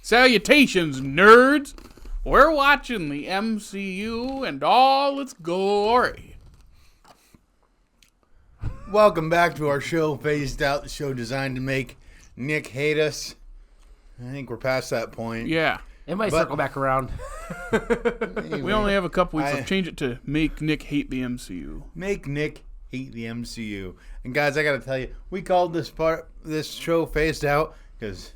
Salutations, nerds! We're watching the MCU and all its glory. Welcome back to our show, Phased Out, the show designed to make Nick hate us. I think we're past that point. Yeah. It might circle back around. We only have a couple weeks left. Change it to make Nick hate the MCU. Make Nick hate the MCU. And guys, I got to tell you, we called this show Phased Out because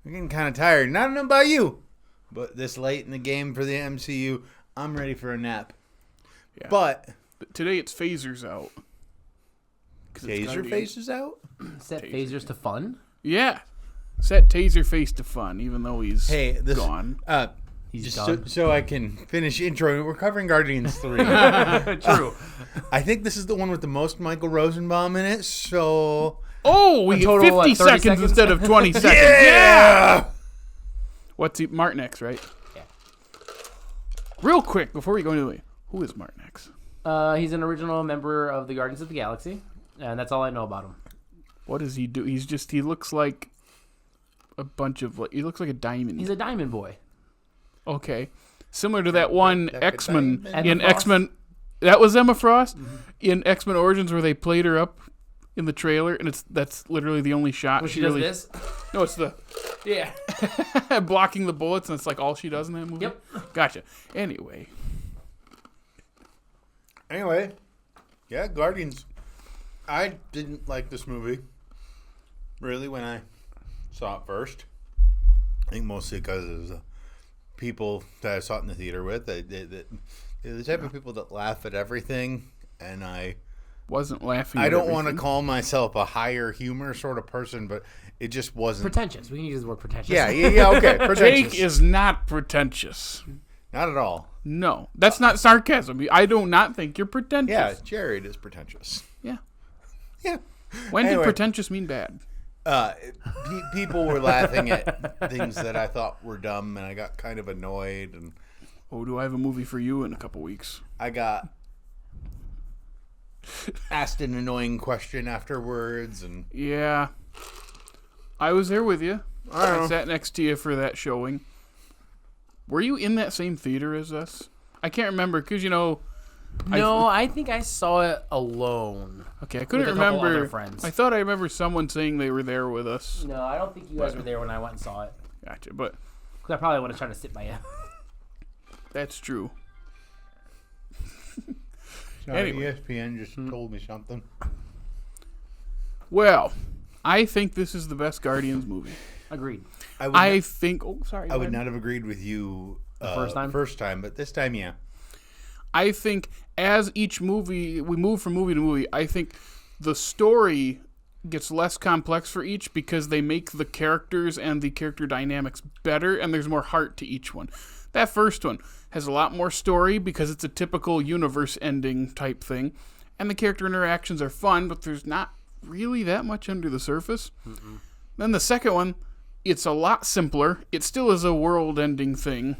we're getting kind of tired. Not know about you, but this late in the game for the MCU, I'm ready for a nap. Yeah. But today it's phasers out. Taser faces out? Set phasers to fun? Yeah. Set Taser face to fun, even though he's gone. He's gone. So I can finish intro. We're covering Guardians 3. True. I think this is the one with the most Michael Rosenbaum in it, so... Oh, we get 50 seconds instead of 20 seconds. Yeah! What's he? Martinex, right? Yeah. Real quick, before we go into it, who is Martinex? He's an original member of the Guardians of the Galaxy, and that's all I know about him. What does he do? He looks like a bunch of, he looks like a diamond. He's a diamond boy. Okay. Similar to that one X-Men in Frost. X-Men. That was Emma Frost in X-Men Origins where they played her up in the trailer, and that's literally the only shot. When she does this? No, it's the... Yeah. blocking the bullets, and it's like all she does in that movie? Yep. Gotcha. Anyway, yeah, Guardians. I didn't like this movie, really, when I saw it first. I think mostly because of the people that I saw it in the theater with. They're the type of people that laugh at everything, and I wasn't laughing I at don't want to everything. call myself a higher humor sort of person, but it just wasn't. Pretentious. We can use the word pretentious. Yeah, okay. Pretentious. Jake is not pretentious. Not at all. No, that's not sarcasm. I do not think you're pretentious. Yeah, Jared is pretentious. Yeah. Yeah. When Anyway. did pretentious mean bad? People were laughing at things that I thought were dumb, and I got kind of annoyed. And Oh, do I have a movie for you in a couple weeks? I got asked an annoying question afterwards, and Yeah. I was there with you. I know. sat next to you for that showing. Were you in that same theater as us? I can't remember because, No, I think I saw it alone. Okay, I couldn't with a couple remember. other friends. I thought I remember someone saying they were there with us. No, I don't think you guys were there when I went and saw it. Gotcha, but Because I probably would have tried to sit by you. that's true. sorry, Anyway. ESPN just told me something. Well, I think this is the best Guardians movie. Agreed. I think... Oh, sorry. I would not have agreed with you first time? but this time, yeah. I think as each movie, we move from movie to movie, I think the story gets less complex for each because they make the characters and the character dynamics better, and there's more heart to each one. That first one has a lot more story because it's a typical universe ending type thing, and the character interactions are fun, but there's not really that much under the surface. Mm-mm. Then the second one, it's a lot simpler. It still is a world ending thing,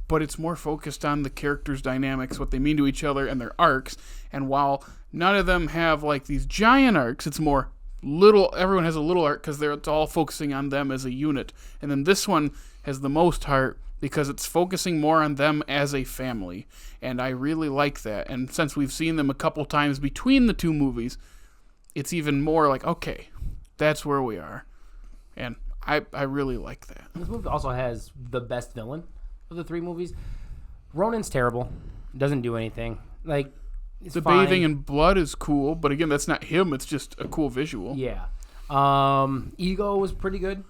but it's more focused on the characters' dynamics, what they mean to each other, and their arcs. And while none of them have like these giant arcs, it's more little. Everyone has a little arc because it's all focusing on them as a unit. And then this one has the most heart because it's focusing more on them as a family. And I really like that. And since we've seen them a couple times between the two movies, it's even more like, okay, that's where we are. And I really like that. This movie also has the best villain of the three movies. Ronan's terrible. Doesn't do anything. Like, it's The fine. bathing in blood is cool, but again, that's not him. It's just a cool visual. Yeah. Ego was pretty good.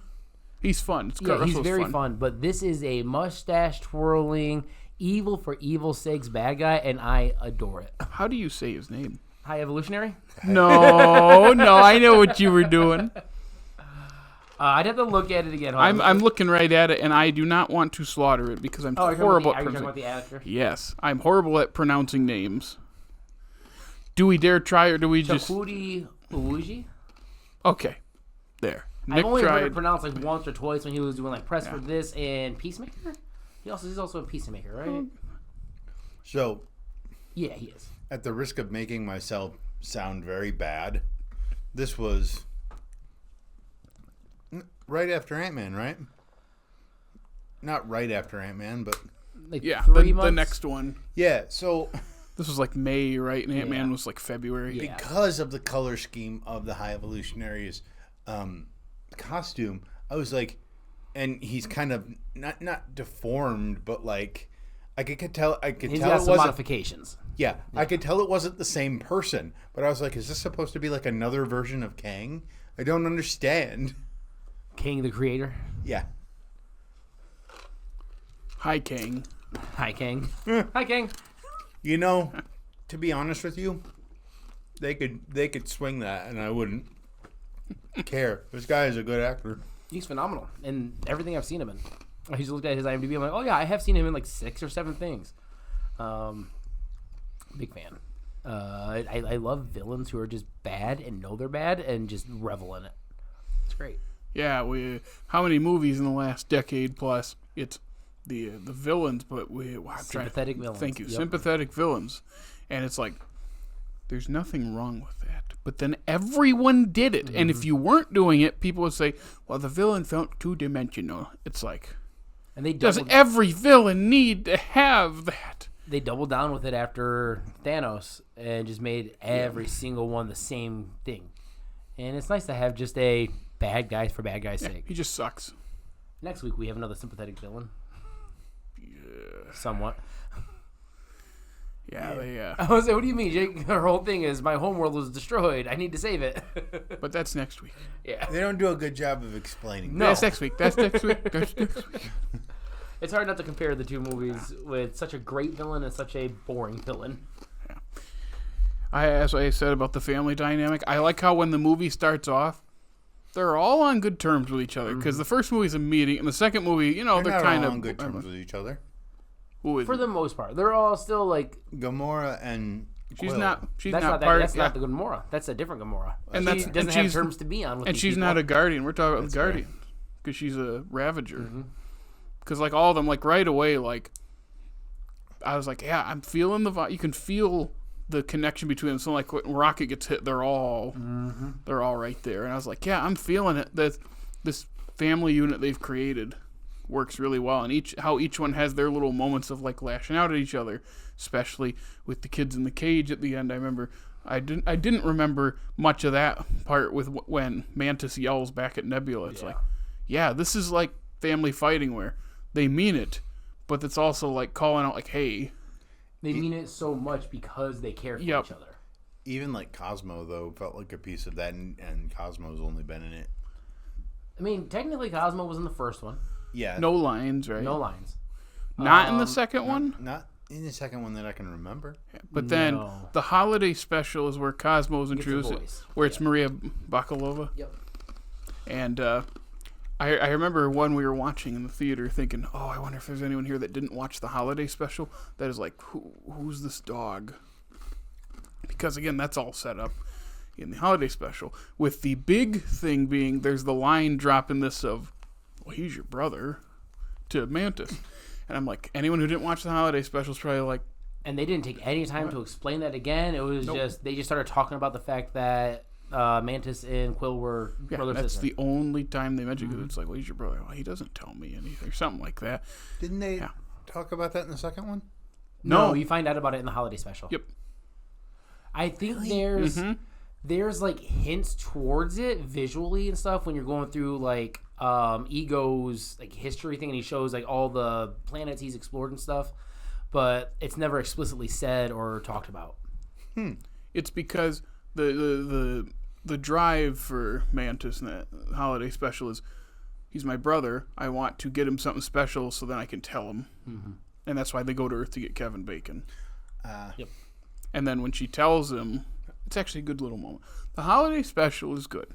He's fun. Yeah, he's very fun. But this is a mustache twirling, evil for evil's sake's bad guy, and I adore it. How do you say his name? High Evolutionary? No, I know what you were doing. I'd have to look at it again. I'm looking right at it, and I do not want to slaughter it because I'm horrible at Are you talking pronouncing. about the actor? Yes, I'm horrible at pronouncing names. Do we dare try, or do we just... Chakudi Uji? Okay, there. Nick I've only heard tried. it pronounced like once or twice when he was doing like press for this and Peacemaker. He's also a Peacemaker, right? So, Yeah, he is. at the risk of making myself sound very bad, this was Right after Ant-Man, right? Not right after Ant-Man, but Like Yeah, 3 the months. next one. yeah. So This was like May, right? And Ant-Man Yeah. was like February. Yeah. because of the color scheme of the High Evolutionary's costume, I was like, and he's kind of not deformed, but like I could tell. I could He's tell got it some wasn't. modifications. Yeah, I could tell it wasn't the same person. But I was like, is this supposed to be like another version of Kang? I don't understand. King the Creator. Yeah. Hi, Kang. Hi, King. Hi, King. You know, to be honest with you, they could swing that, and I wouldn't care. This guy is a good actor. He's phenomenal in everything I've seen him in. I just looked at his IMDb. I'm like, oh yeah, I have seen him in like 6 or 7 things. Big fan. I love villains who are just bad and know they're bad and just revel in it. It's great. Yeah, how many movies in the last decade plus? It's the villains, but Sympathetic villains. Thank you, Yep. sympathetic villains, and it's like there's nothing wrong with that. But then everyone did it, and if you weren't doing it, people would say, "Well, the villain felt two-dimensional." It's like, And they does doubled, every villain need to have that? they doubled down with it after Thanos and just made every single one the same thing. And it's nice to have just a bad guy for bad guy's sake. He just sucks. Next week we have another sympathetic villain. Somewhat. Yeah, I was like, what do you mean, Jake? Her whole thing is my homeworld was destroyed. I need to save it. but that's next week. Yeah. They don't do a good job of explaining. No. That's next week. That's next week. That's next week. It's hard not to compare the two movies with such a great villain and such a boring villain. As I said about the family dynamic, I like how when the movie starts off, they're all on good terms with each other. Because the first movie's a meeting, and the second movie, They're they're not kind all of on good terms with each other. Who is For it? the most part. They're all still like... Gamora and She's Quill. not. She's That's not not, part. that's yeah. not the Gamora. That's a different Gamora. And She that's- doesn't and have she's- terms to be on with And these she's people. not a guardian. We're talking about the right. guardian because she's a Ravager. Because like all of them, like right away, like I was like, yeah, I'm feeling the vibe. You can feel the connection between them. So like when Rocket gets hit, they're all right there. And I was like, yeah, I'm feeling it. That this family unit they've created works really well, and how each one has their little moments of like lashing out at each other, especially with the kids in the cage at the end. I remember. I didn't remember much of that part with when Mantis yells back at Nebula. It's like, yeah, this is like family fighting where they mean it, but it's also like calling out like, hey. They mean it so much because they care for Yep. each other. Even like Cosmo though felt like a piece of that, and Cosmo's only been in it. I mean, technically Cosmo was in the first one. Yeah, No lines, right? No lines. Not in the second one. not in the second one that I can remember. But then No. the holiday special is where Cosmo is Gets a introduced, voice. where it's Maria Bakalova. Yep. And I remember when we were watching in the theater thinking, oh, I wonder if there's anyone here that didn't watch the holiday special that is like, who's this dog? Because, again, that's all set up in the holiday special. With the big thing being there's the line drop in this of, well, he's your brother, to Mantis. And I'm like, anyone who didn't watch the holiday special is probably like, And they didn't take any time to explain that again. It was just they just started talking about the fact that Mantis and Quill were yeah, brother that's sister. the only time they mention it. It's like, well, he's your brother. Well, he doesn't tell me anything, or something like that. Didn't they Yeah. talk about that in the second one? No, No. you find out about it in the holiday special. Yep. I think there's like hints towards it visually and stuff when you're going through like Ego's like history thing, and he shows like all the planets he's explored and stuff, but it's never explicitly said or talked about. It's because the drive for Mantis in that holiday special is, he's my brother. I want to get him something special so then I can tell him. And that's why they go to Earth to get Kevin Bacon. Yep. And then when she tells him, it's actually a good little moment. The holiday special is good.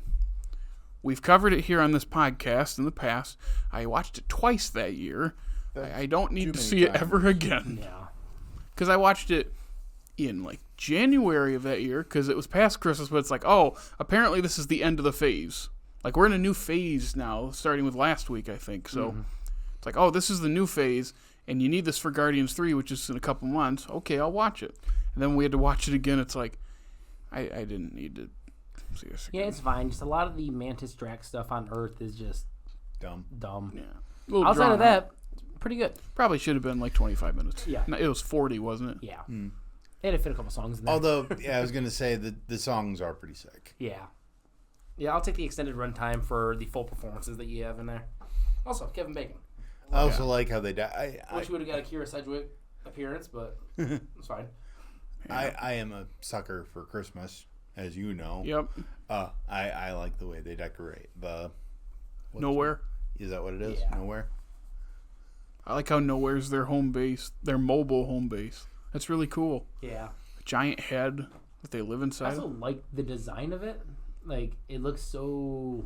We've covered it here on this podcast in the past. I watched it twice that year. I don't need to many see it times. ever again. Yeah. Because I watched it in like January of that year because it was past Christmas, but it's like, oh, apparently this is the end of the phase. Like, we're in a new phase now, starting with last week, I think. So it's like, oh, this is the new phase, and you need this for Guardians 3, which is in a couple months. Okay, I'll watch it. And then we had to watch it again. It's like, I didn't need to. see this Yeah, again. it's fine. Just a lot of the Mantis Drax stuff on Earth is just Dumb. Yeah. A little Outside drawn of out. that, pretty good. Probably should have been like 25 minutes. Yeah. No, it was 40, wasn't it? Yeah. They had to fit a couple songs in there. Although, yeah, I was going to say that the songs are pretty sick. Yeah. Yeah, I'll take the extended runtime for the full performances that you have in there. Also, Kevin Bacon. I also like how they die. I wish we would have got a Kira Sedgwick appearance, but it's fine. I am a sucker for Christmas, as you know. Yep. I like the way they decorate the. Nowhere. Is that what it is? Yeah. Nowhere. I like how Nowhere's their home base, their mobile home base. That's really cool. Yeah. A giant head that they live I inside. also like the design of it. Like, it looks so...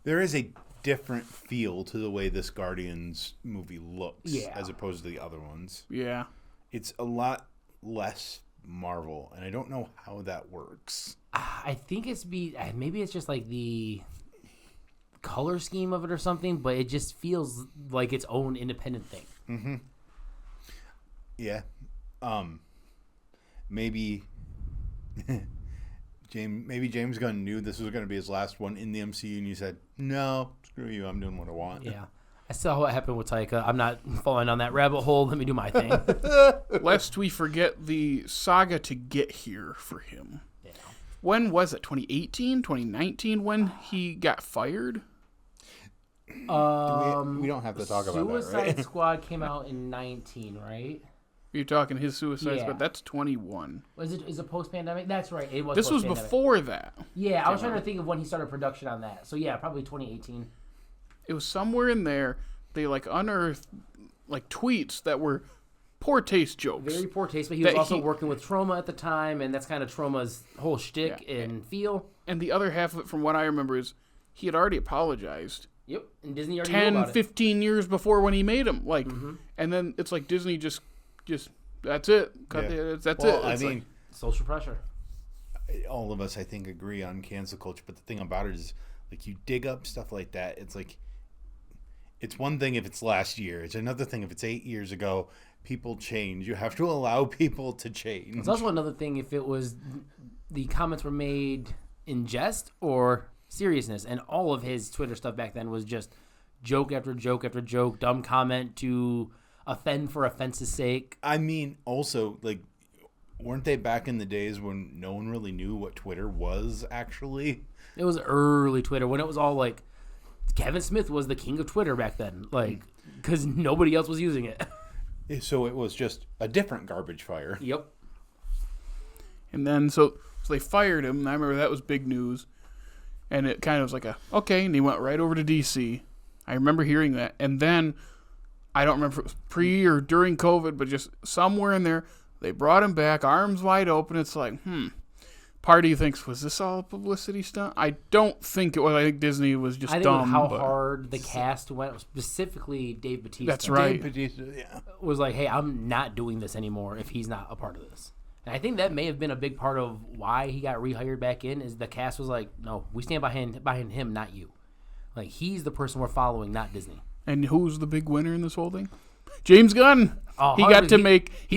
There is a different feel to the way this Guardians movie looks as opposed to the other ones. Yeah. It's a lot less Marvel, and I don't know how that works. I think maybe it's just like the color scheme of it or something, but it just feels like its own independent thing. Mm-hmm. Yeah. Maybe James Gunn knew this was going to be his last one in the MCU, and he said, "No, screw you. I'm doing what I want." Yeah. I saw what happened with Taika. I'm not falling down that rabbit hole. Let me do my thing. Lest we forget the saga to get here for him. Yeah. When was it? 2018, 2019 when he got fired? We don't have to talk about that, right? Suicide Squad came out in 19, right? You're talking his Suicide Yeah. Squad. That's 21. Is it post-pandemic? That's right. It was. This was post-pandemic. before that. Yeah, I was trying to think of when he started production on that. So yeah, probably 2018. It was somewhere in there. They like unearthed like tweets that were poor taste jokes. Very poor taste, but he was That also he- working with Trauma at the time, and that's kind of Trauma's whole shtick Yeah. and feel. And the other half of it, from what I remember, is he had already apologized Yep, and Disney already knew 10, about it. 15 years before when he made them. Like, and then it's like Disney just that's it. That's Well, it. I It's mean, Social pressure. all of us, I think, agree on cancel culture. But the thing about it is, like, you dig up stuff like that. It's like, it's one thing if it's last year. It's another thing if it's 8 years ago. People change. You have to allow people to change. It's also another thing if it was the comments were made in jest or seriousness, and all of his Twitter stuff back then was just joke after joke after joke, dumb comment to offend for offense's sake. I mean, also, like, weren't they back in the days when no one really knew what Twitter was, actually? It was early Twitter when it was all like Kevin Smith was the king of Twitter back then, like because nobody else was using it. So it was just a different garbage fire. Yep. And then so they fired him. And I remember that was big news. And it kind of was like okay. And he went right over to DC. I remember hearing that. And then I don't remember if it was pre or during COVID, but just somewhere in there, they brought him back, arms wide open. It's like, Part of you thinks, was this all a publicity stunt? I don't think it was. I think Disney was just I think dumb. with how but hard the cast went, specifically Dave Bautista. That's right. Was like, hey, I'm not doing this anymore if he's not a part of this. And I think that may have been a big part of why he got rehired back in, is the cast was like, no, we stand behind him, not you. Like, he's the person we're following, not Disney. And who's the big winner in this whole thing? James Gunn. Oh, He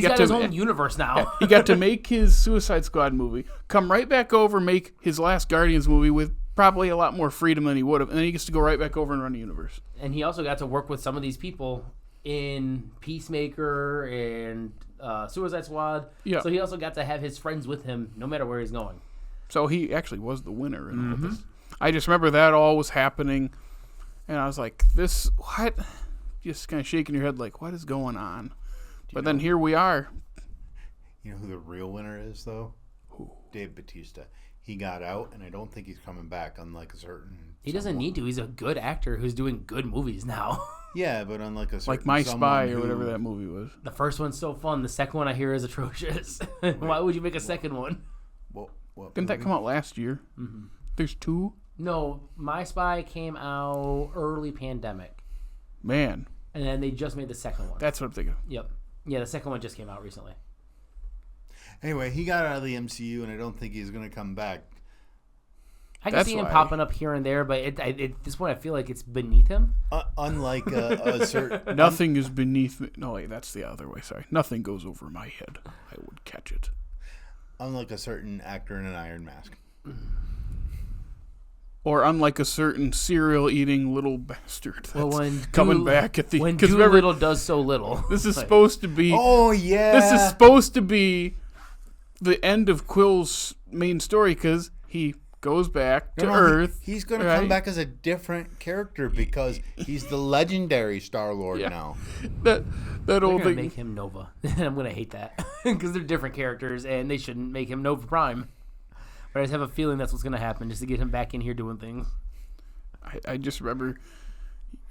got his own universe now. He got to make his Suicide Squad movie, come right back over, make his last Guardians movie with probably a lot more freedom than he would have, and then he gets to go right back over and run the universe. And he also got to work with some of these people in Peacemaker and Suicide Squad. Yeah. So he also got to have his friends with him no matter where he's going. So he actually was the winner in all this. I just remember that all was happening, and I was like, this, what? Just kind of shaking your head like, what is going on? But then here we are. You know who the real winner is, though? Who? Dave Bautista. He got out, and I don't think he's coming back, unlike a certain... He doesn't need to. He's a good actor who's doing good movies now. Yeah, but unlike a certain... Like My Spy or who- whatever that movie was. The first one's so fun. The second one I hear is atrocious. Why would you make a second one? What Didn't that movie? come out last year? There's two? No, My Spy came out early pandemic. Man, And then they just made the second one. that's what I'm thinking. Yep. Yeah, the second one just came out recently. Anyway, he got out of the MCU, and I don't think he's going to come back. I can That's see him why. popping up here and there, but at this point I feel like it's beneath him. Unlike a certain... Nothing is beneath me. No, wait, that's the other way. Sorry. Nothing goes over my head. I would catch it. Unlike a certain actor in an iron mask. or unlike a certain cereal-eating little bastard that's when coming back at the... When Because too little does so little. this is supposed to be... Oh, yeah. This is supposed to be the end of Quill's main story because he goes back to Earth. He's going to come back as a different character because he's the legendary Star-Lord now. That They're old going to thing. make him Nova. I'm going to hate that because they're different characters and they shouldn't make him Nova Prime. But I just have a feeling that's what's going to happen just to get him back in here doing things. I just remember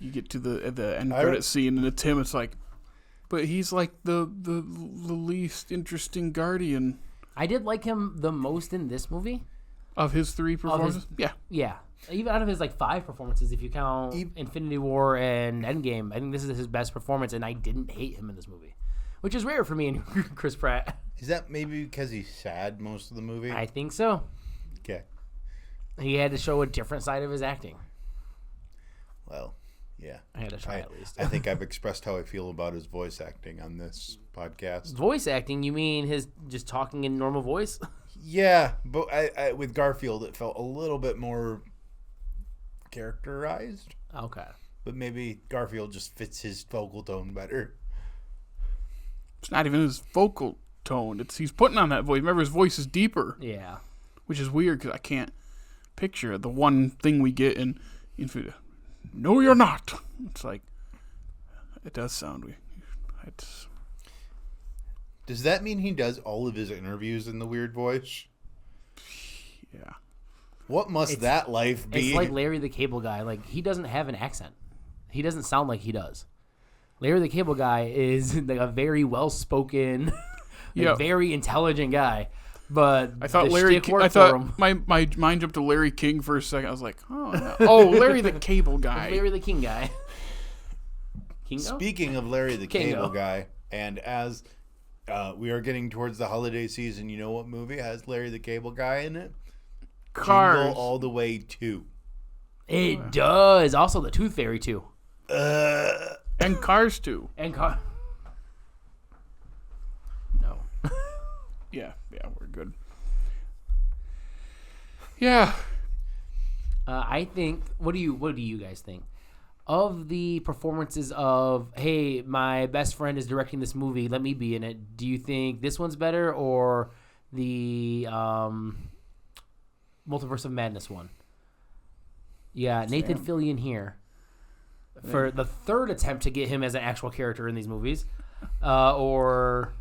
you get to the end credit scene and it's him. It's like, but he's like the least interesting Guardian. I did like him the most in this movie. Of his 3 performances? Yeah. Even out of his 5 performances, if you count Infinity War and Endgame, I think this is his best performance, and I didn't hate him in this movie, which is rare for me and Chris Pratt. Is that maybe because he's sad most of the movie? I think so. Okay. He had to show a different side of his acting. Well, yeah. I had to try at least. I think I've expressed how I feel about his voice acting on this podcast. Voice acting? You mean his just talking in normal voice? Yeah, but I with Garfield, it felt a little bit more characterized. Okay. But maybe Garfield just fits his vocal tone better. It's not even his vocal tone. He's putting on that voice. Remember, his voice is deeper. Yeah. Which is weird because I can't picture it. The one thing we get in Infinity. No, you're not. It's like, it does sound weird. Does that mean he does all of his interviews in the weird voice? Yeah. What must that life be? It's like Larry the Cable Guy. He doesn't have an accent. He doesn't sound like he does. Larry the Cable Guy is a very well-spoken, very intelligent guy. But I thought my mind jumped to Larry King for a second. I was like, Larry the Cable Guy. Larry the King Guy. Kingo? Speaking of Larry the Cable Guy, and as we are getting towards the holiday season, you know what movie has Larry the Cable Guy in it? Cars. Jingle All the Way 2. It does. Also, the Tooth Fairy, too. And Cars 2. No. Yeah, we're good. Yeah. I think. What do you guys think of the performances of? Hey, my best friend is directing this movie. Let me be in it. Do you think this one's better or the Multiverse of Madness one? Yeah, Nathan Fillion here for the third attempt to get him as an actual character in these movies, or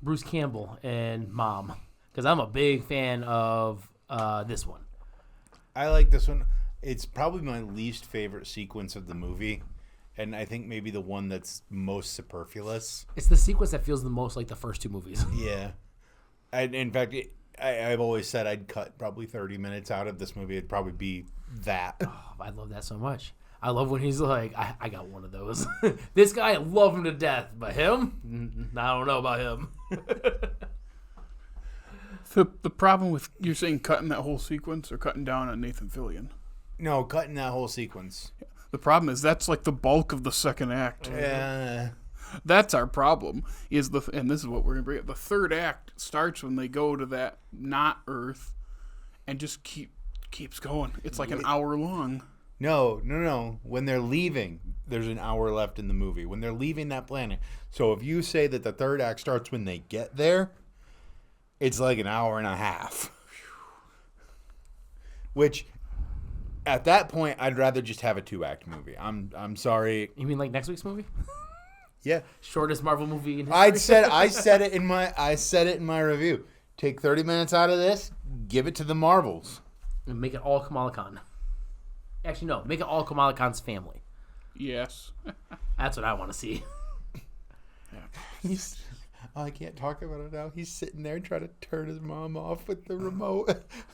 Bruce Campbell and Mom, because I'm a big fan of this one. I like this one. It's probably my least favorite sequence of the movie, and I think maybe the one that's most superfluous. It's the sequence that feels the most like the first 2 movies. Yeah. In fact, I've always said I'd cut probably 30 minutes out of this movie. It'd probably be that. Oh, I love that so much. I love when he's like, I got one of those. This guy, I love him to death, but him, I don't know about him. The problem with, you're saying cutting that whole sequence or cutting down on Nathan Fillion? No, cutting that whole sequence. The problem is that's like the bulk of the second act. Yeah. That's our problem. And this is what we're gonna bring up. The third act starts when they go to that not Earth, and just keeps going. It's like an hour long. No. When they're leaving, there's an hour left in the movie. When they're leaving that planet. So if you say that the third act starts when they get there, it's like an hour and a half. Which, at that point, I'd rather just have a 2-act movie. I'm sorry. You mean like next week's movie? Yeah. Shortest Marvel movie in history. I said it in my review. Take 30 minutes out of this, give it to the Marvels. And make it all Kamala Khan. Actually, no. Make it all Kamala Khan's family. Yes. That's what I want to see. I can't talk about it now. He's sitting there trying to turn his mom off with the remote.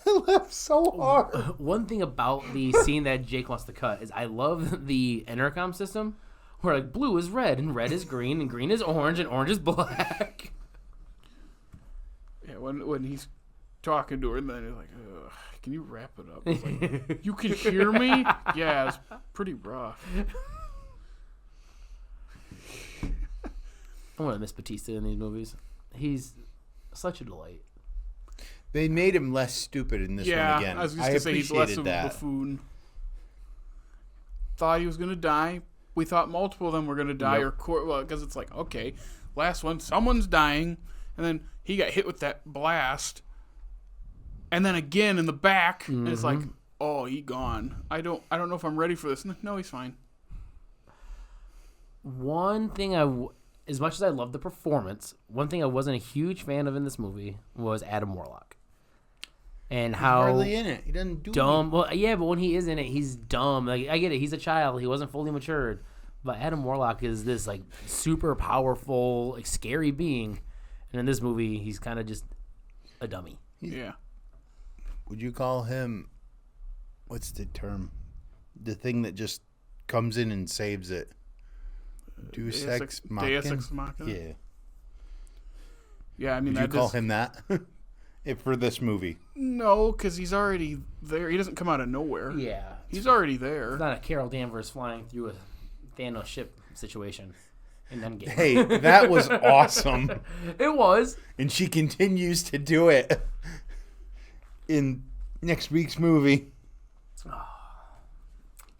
I laughed so hard. One thing about the scene that Jake wants to cut is I love the intercom system where like blue is red and red is green and green is orange and orange is black. Yeah, when he's talking to her and then he's like, ugh, can you wrap it up? It's like, you can hear me? Yeah, it's pretty rough. I'm going to miss Batista in these movies. He's such a delight. They made him less stupid in this one again. I was just going to say he's less of that. a buffoon. Thought he was going to die. We thought multiple of them were going to die, because it's like, okay, last one, someone's dying, and then he got hit with that blast, and then again in the back, and it's like, oh, he gone. I don't know if I'm ready for this. No, he's fine. One thing as much as I love the performance, one thing I wasn't a huge fan of in this movie was Adam Warlock. And how hardly in it. He doesn't do dumb. Well, yeah, but when he is in it, he's dumb. Like, I get it. He's a child. He wasn't fully matured. But Adam Warlock is this like super powerful, like, scary being, and in this movie, he's kind of just a dummy. Yeah. Would you call him? What's the term? The thing that just comes in and saves it. Deus Ex Machina. Yeah. Yeah, I mean, would you call him that? For this movie. No, because he's already there. He doesn't come out of nowhere. Yeah. He's already there. It's not a Carol Danvers flying through a Thanos ship situation. And then hey, that was awesome. It was. And she continues to do it in next week's movie.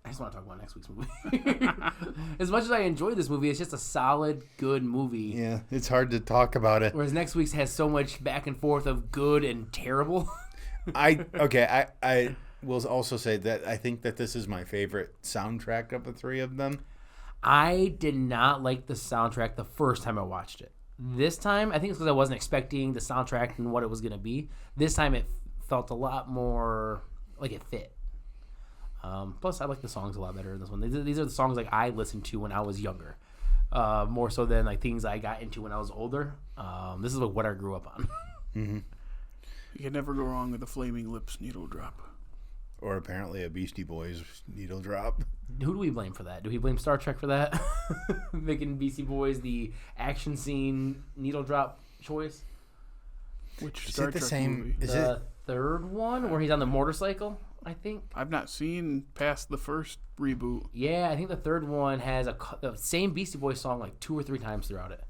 I just want to talk about next week's movie. As much as I enjoy this movie, it's just a solid, good movie. Yeah, it's hard to talk about it. Whereas next week's has so much back and forth of good and terrible. I will also say that I think that this is my favorite soundtrack of the three of them. I did not like the soundtrack the first time I watched it. This time, I think it's because I wasn't expecting the soundtrack and what it was going to be. This time, it felt a lot more like it fit. Plus, I like the songs a lot better in this one. These are the songs like I listened to when I was younger, more so than like things I got into when I was older. This is what I grew up on. Mm-hmm. You can never go wrong with a Flaming Lips needle drop. Or apparently a Beastie Boys needle drop. Who do we blame for that? Do we blame Star Trek for that? Making Beastie Boys the action scene needle drop choice? Which is Star it the Trek same? movie? Is the it third one where he's on the motorcycle, I think? I've not seen past the first reboot. Yeah, I think the third one has the same Beastie Boys song like 2 or 3 times throughout it.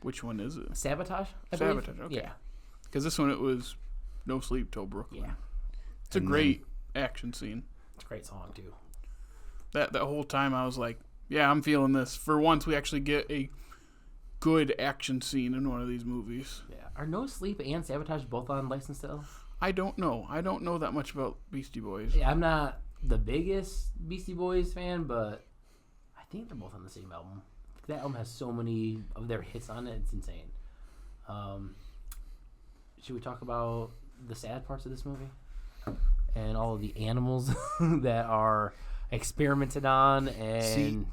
Which one is it? Sabotage? I believe? Sabotage, okay. Yeah. Because this one, it was No Sleep Till Brooklyn. Yeah. It's a great action scene. It's a great song, too. That whole time I was like, yeah, I'm feeling this. For once, we actually get a good action scene in one of these movies. Yeah. Are No Sleep and Sabotage both on License to Ill? I don't know. I don't know that much about Beastie Boys. Yeah, I'm not the biggest Beastie Boys fan, but I think they're both on the same album. That album has so many of their hits on it. It's insane. Should we talk about the sad parts of this movie? And all of the animals that are experimented on. And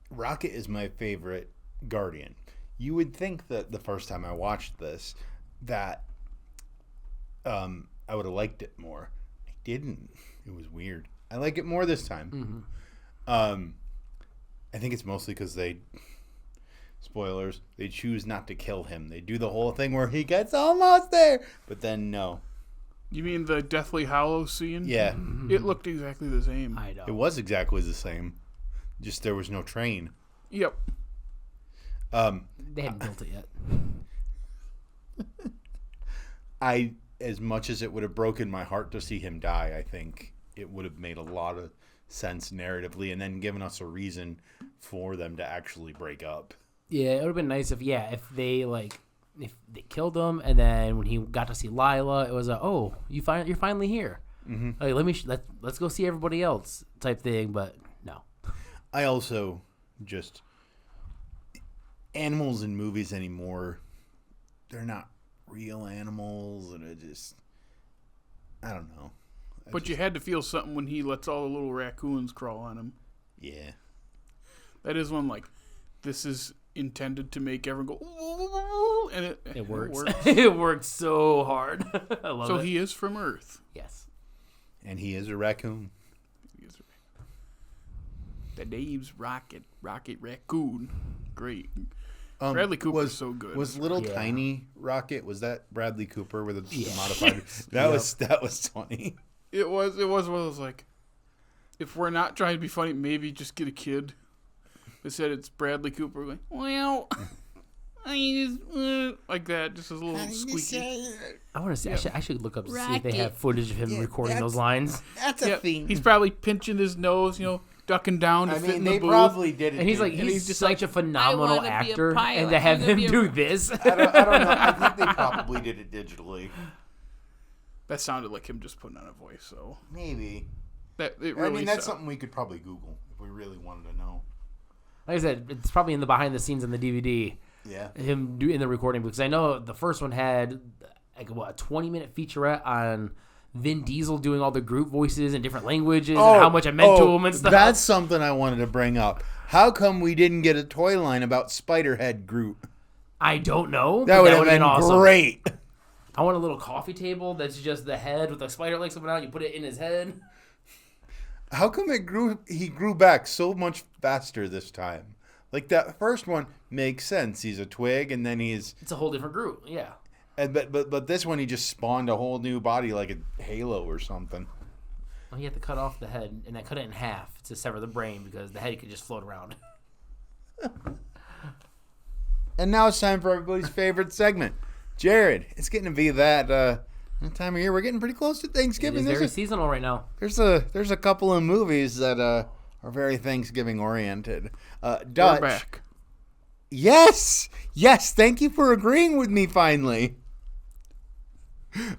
Rocket is my favorite Guardian. You would think that the first time I watched this that I would have liked it more. I didn't. It was weird. I like it more this time. Mm-hmm. I think it's mostly because they choose not to kill him. They do the whole thing where he gets almost there, but then no. You mean the Deathly Hallows scene? Yeah. Mm-hmm. It looked exactly the same. I know. It was exactly the same. Just there was no train. Yep. They hadn't built it yet. As much as it would have broken my heart to see him die, I think it would have made a lot of sense narratively and then given us a reason for them to actually break up. Yeah, it would have been nice if they killed him, and then when he got to see Lila, it was you're finally here. Mm-hmm. Like, let's go see everybody else type thing, but no. I also animals in movies anymore, they're not real animals, and I don't know. But you had to feel something when he lets all the little raccoons crawl on him. Yeah. That is one, like, this is intended to make everyone go, and it works. It works so hard. I love it. So he is from Earth. Yes. And he is a raccoon. The name's Rocket Raccoon. Great. Bradley Cooper was so good. Was Little Tiny Rocket? Was that Bradley Cooper with the modified? That was funny. It was one of those, like, if we're not trying to be funny, maybe just get a kid. They said it's Bradley Cooper. Like, well, like that, just a little squeaky. I want to see. I should look up to see if they have footage of him recording those lines. That's a thing. He's probably pinching his nose, ducking down to fit in the they booth. probably did it. And he's like, he's just such a phenomenal actor, and to have him do this. I don't know. I think they probably did it digitally. That sounded like him just putting on a voice, so maybe. That's something we could probably Google if we really wanted to know. Like I said, it's probably in the behind the scenes on the DVD. Yeah. Him doing the recording, because I know the first one had a 20-minute featurette on Vin Diesel doing all the Groot voices in different languages and how much I meant to him and stuff. That's something I wanted to bring up. How come we didn't get a toy line about Spiderhead Groot? I don't know. That would have been awesome. great. I want a little coffee table that's just the head with the spider legs coming out. You put it in his head. How come he grew back so much faster this time? Like that first one makes sense. He's a twig, and then it's a whole different Groot. Yeah. But this one he just spawned a whole new body like a Halo or something. Well, he had to cut off the head and then cut it in half to sever the brain because the head could just float around. And now it's time for everybody's favorite segment. Jared, it's getting to be that time of year. We're getting pretty close to Thanksgiving. It's very seasonal right now. There's a couple of movies that are very Thanksgiving oriented. Dutch. We're back. Yes. Thank you for agreeing with me finally.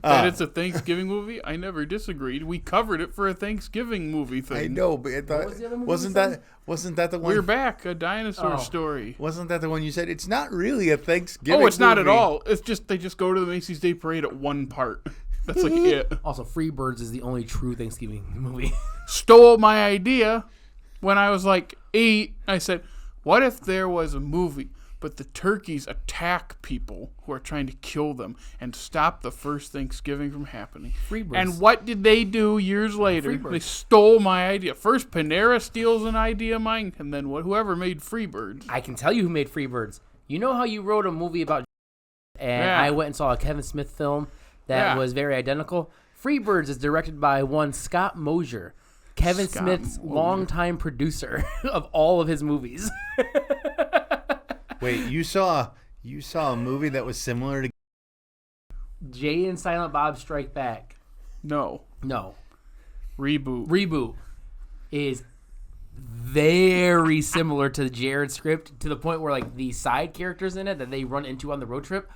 That it's a Thanksgiving movie? I never disagreed. We covered it for a Thanksgiving movie thing. I know, but I thought, What was the other movie wasn't that the one? We're back, a dinosaur story. Wasn't that the one you said? It's not really a Thanksgiving. Oh, it's not movie. at all. It's just they just go to the Macy's Day Parade at one part. That's like it. Also, Freebirds is the only true Thanksgiving movie. Stole my idea when I was like 8. I said, what if there was a movie, but the turkeys attack people who are trying to kill them and stop the first Thanksgiving from happening? Freebirds. And what did they do years later? Freebirds. They stole my idea. First, Panera steals an idea of mine, and then whoever made Freebirds. I can tell you who made Freebirds. You know how you wrote a movie about and Yeah. I went and saw a Kevin Smith film that was very identical? Freebirds is directed by one Scott Mosier, Kevin Scott Smith's Mosier. longtime producer of all of his movies. Wait, you saw a movie that was similar to Jay and Silent Bob Strike Back. No. Reboot is very similar to the Jared script, to the point where like the side characters in it that they run into on the road trip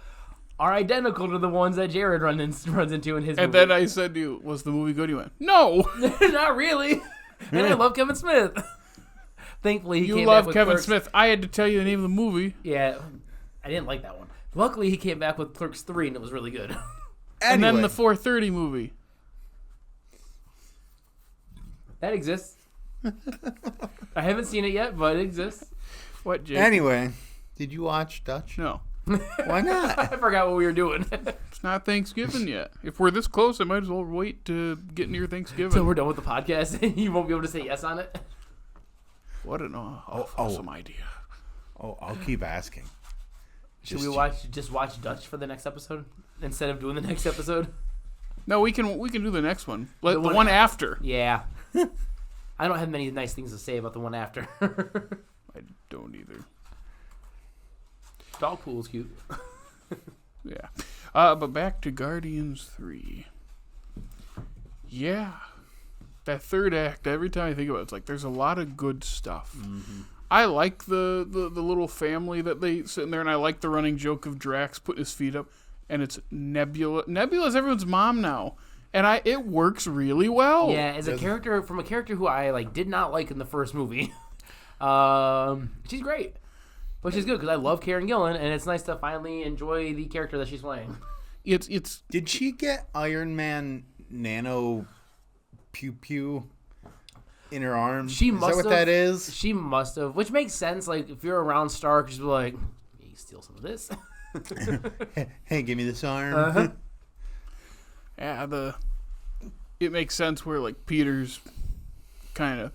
are identical to the ones that Jared runs into in his And movie. then I said to you, was the movie good? You went, no. Not really. And I love Kevin Smith. Thankfully, he You came love back with Kevin Clerks. Smith. I had to tell you the name of the movie. Yeah, I didn't like that one. Luckily, he came back with Clerks 3, and it was really good. And then Anyway. the 4:30 movie. That exists. I haven't seen it yet, but it exists. What, Jake? Anyway, did you watch Dutch? No. Why not? I forgot what we were doing. It's not Thanksgiving yet. If we're this close, I might as well wait to get near Thanksgiving. Until we're done with the podcast, you won't be able to say yes on it. What an awesome idea. Oh, I'll keep asking. Should we watch Dutch for the next episode instead of doing the next episode? No, we can do the next one. The one one after. Yeah. I don't have many nice things to say about the one after. I don't either. Dog pool is cute. Yeah. But back to Guardians 3. Yeah. That third act, every time I think about it, it's like there's a lot of good stuff. Mm-hmm. I like the little family that they sit in there, and I like the running joke of Drax putting his feet up, and it's Nebula. Nebula's everyone's mom now, and it works really well. Yeah, as a character who I did not like in the first movie. She's great. But she's good because I love Karen Gillan, and it's nice to finally enjoy the character that she's playing. It's Did she get Iron Man nano pew pew in her arm? She is must that what have, that is? She must have, which makes sense. Like if you're around Stark, just be like, hey, you steal some of this. Hey, give me this arm. Uh-huh. yeah, it makes sense where Peter's kind of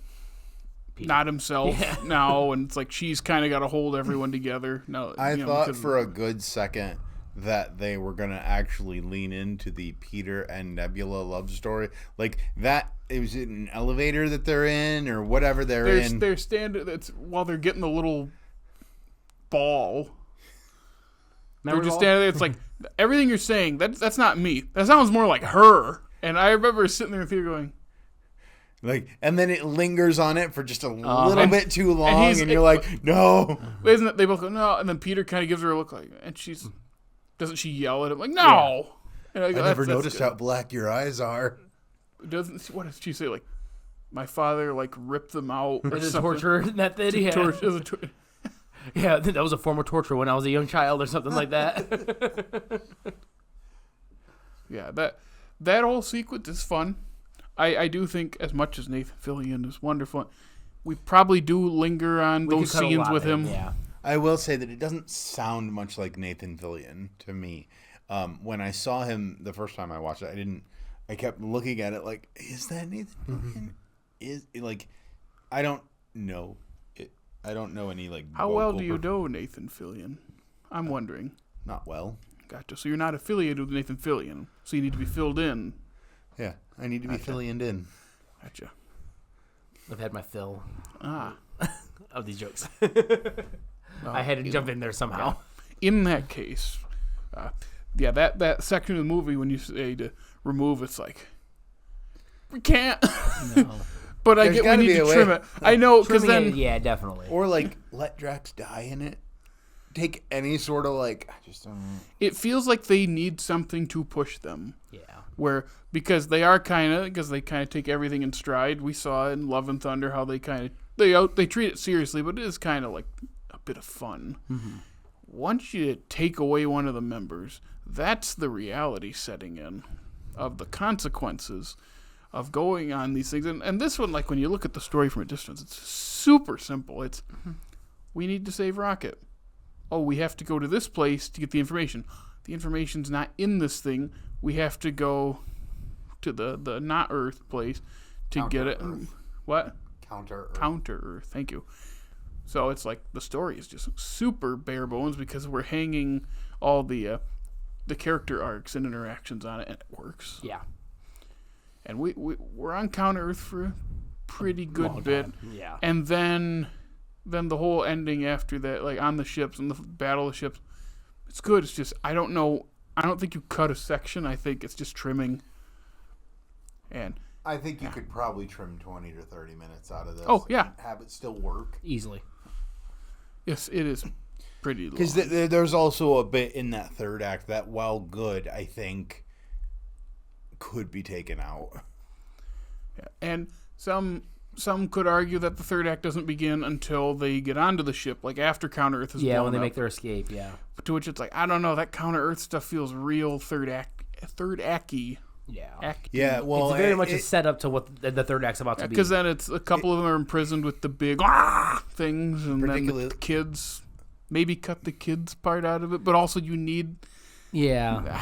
not himself now, and it's like she's kind of got to hold everyone together. No, I thought for a good second that they were going to actually lean into the Peter and Nebula love story. Like that, it was in an elevator that they're in or whatever in. They're standing, while they're getting the little ball. They're just standing there. It's like, everything you're saying, that's not me. That sounds more like her. And I remember sitting there in the theater going... and then it lingers on it for just a little bit too long, and you're like, no. Isn't it? They both go, no. And then Peter kind of gives her a look like... And doesn't she yell at him? Like, no! And I never noticed how black your eyes are. What does she say? Like, my father, like, ripped them out or It's a something. torture method, Yeah, that was a form of torture when I was a young child or something like that. Yeah, that whole sequence is fun. I do think, as much as Nathan Fillion is wonderful, we probably do linger on those scenes with him. Yeah. I will say that it doesn't sound much like Nathan Fillion to me. When I saw him the first time I watched it, I kept looking at it like, is that Nathan Fillion? I don't know. I don't know any How well do you know Nathan Fillion? I'm wondering. Not well. Gotcha. So you're not affiliated with Nathan Fillion, so you need to be filled in. Yeah, I need to be Fillioned in. Gotcha. I've had my fill of these jokes. I had to jump in there somehow. In that case, that section of the movie when you say to remove, it's like, we can't. No. But I get we need to trim it. I know, because then... Yeah, definitely. Or, let Drax die in it. Take any sort of, I just don't know. It feels like they need something to push them. Yeah. Because they kind of take everything in stride. We saw in Love and Thunder how they kind of... They treat it seriously, but it is kind of like a bit of fun. Mm-hmm. Once you take away one of the members, that's the reality setting in of the consequences of going on these things. And this one, when you look at the story from a distance, it's super simple. It's, we need to save Rocket. Oh, we have to go to this place to get the information. The information's not in this thing. We have to go to the not Earth place to get it. What? Counter Earth. Thank you. So it's like the story is just super bare bones because we're hanging all the character arcs and interactions on it, and it works. Yeah. And we're on Counter Earth for a pretty good bit. Yeah. And then the whole ending after that, on the ships and the battle of the ships, it's good. It's just, I don't know. I don't think you cut a section. I think it's just trimming. And I think you could probably trim 20 to 30 minutes out of this. Oh, yeah. And have it still work. Easily. Yes, it is pretty long. Because there's also a bit in that third act that, while good, I think could be taken out. Yeah. And some could argue that the third act doesn't begin until they get onto the ship, after Counter Earth is blown up. Yeah, when they make their escape, yeah. To which it's I don't know, that Counter Earth stuff feels real third act-y. Yeah. Yeah, well... It's very much a setup to what the third act's about to be. Because then it's a couple of them are imprisoned with the big things, and then the kids... Maybe cut the kids part out of it, but also you need... Yeah.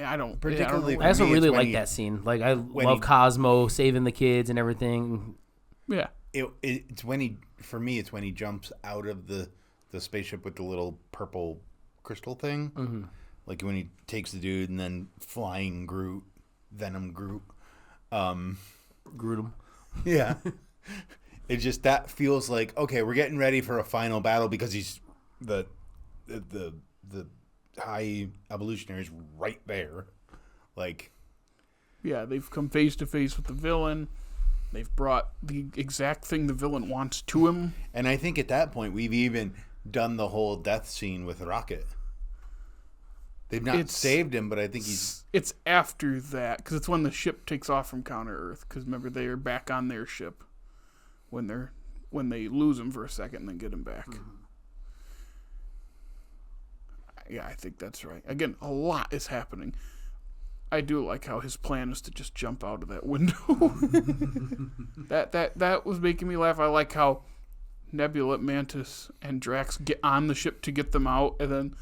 I don't... Particularly I also really like that scene. I love Cosmo saving the kids and everything. Yeah. It's when he... For me, it's when he jumps out of the spaceship with the little purple crystal thing. Mm-hmm. When he takes the dude and then flying Groot... Venom Groot. Groot him. Yeah. It just, that feels like, okay, we're getting ready for a final battle because he's the high evolutionary's right there. Yeah, they've come face to face with the villain. They've brought the exact thing the villain wants to him. And I think at that point we've even done the whole death scene with Rocket. They've not saved him, but I think he's... It's after that, because it's when the ship takes off from Counter Earth. Because remember, they are back on their ship when they lose him for a second and then get him back. Mm-hmm. Yeah, I think that's right. Again, a lot is happening. I do like how his plan is to just jump out of that window. That was making me laugh. I like how Nebula, Mantis, and Drax get on the ship to get them out, and then...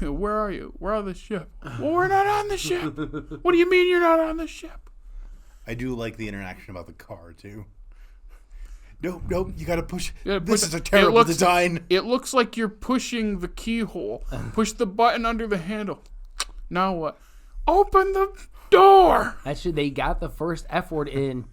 Where are you? We're on the ship. Well, we're not on the ship. What do you mean you're not on the ship? I do like the interaction about the car, too. Nope, you gotta push. This is a terrible design. It looks like you're pushing the keyhole. Push the button under the handle. Now what? Open the door. Actually, they got the first F word in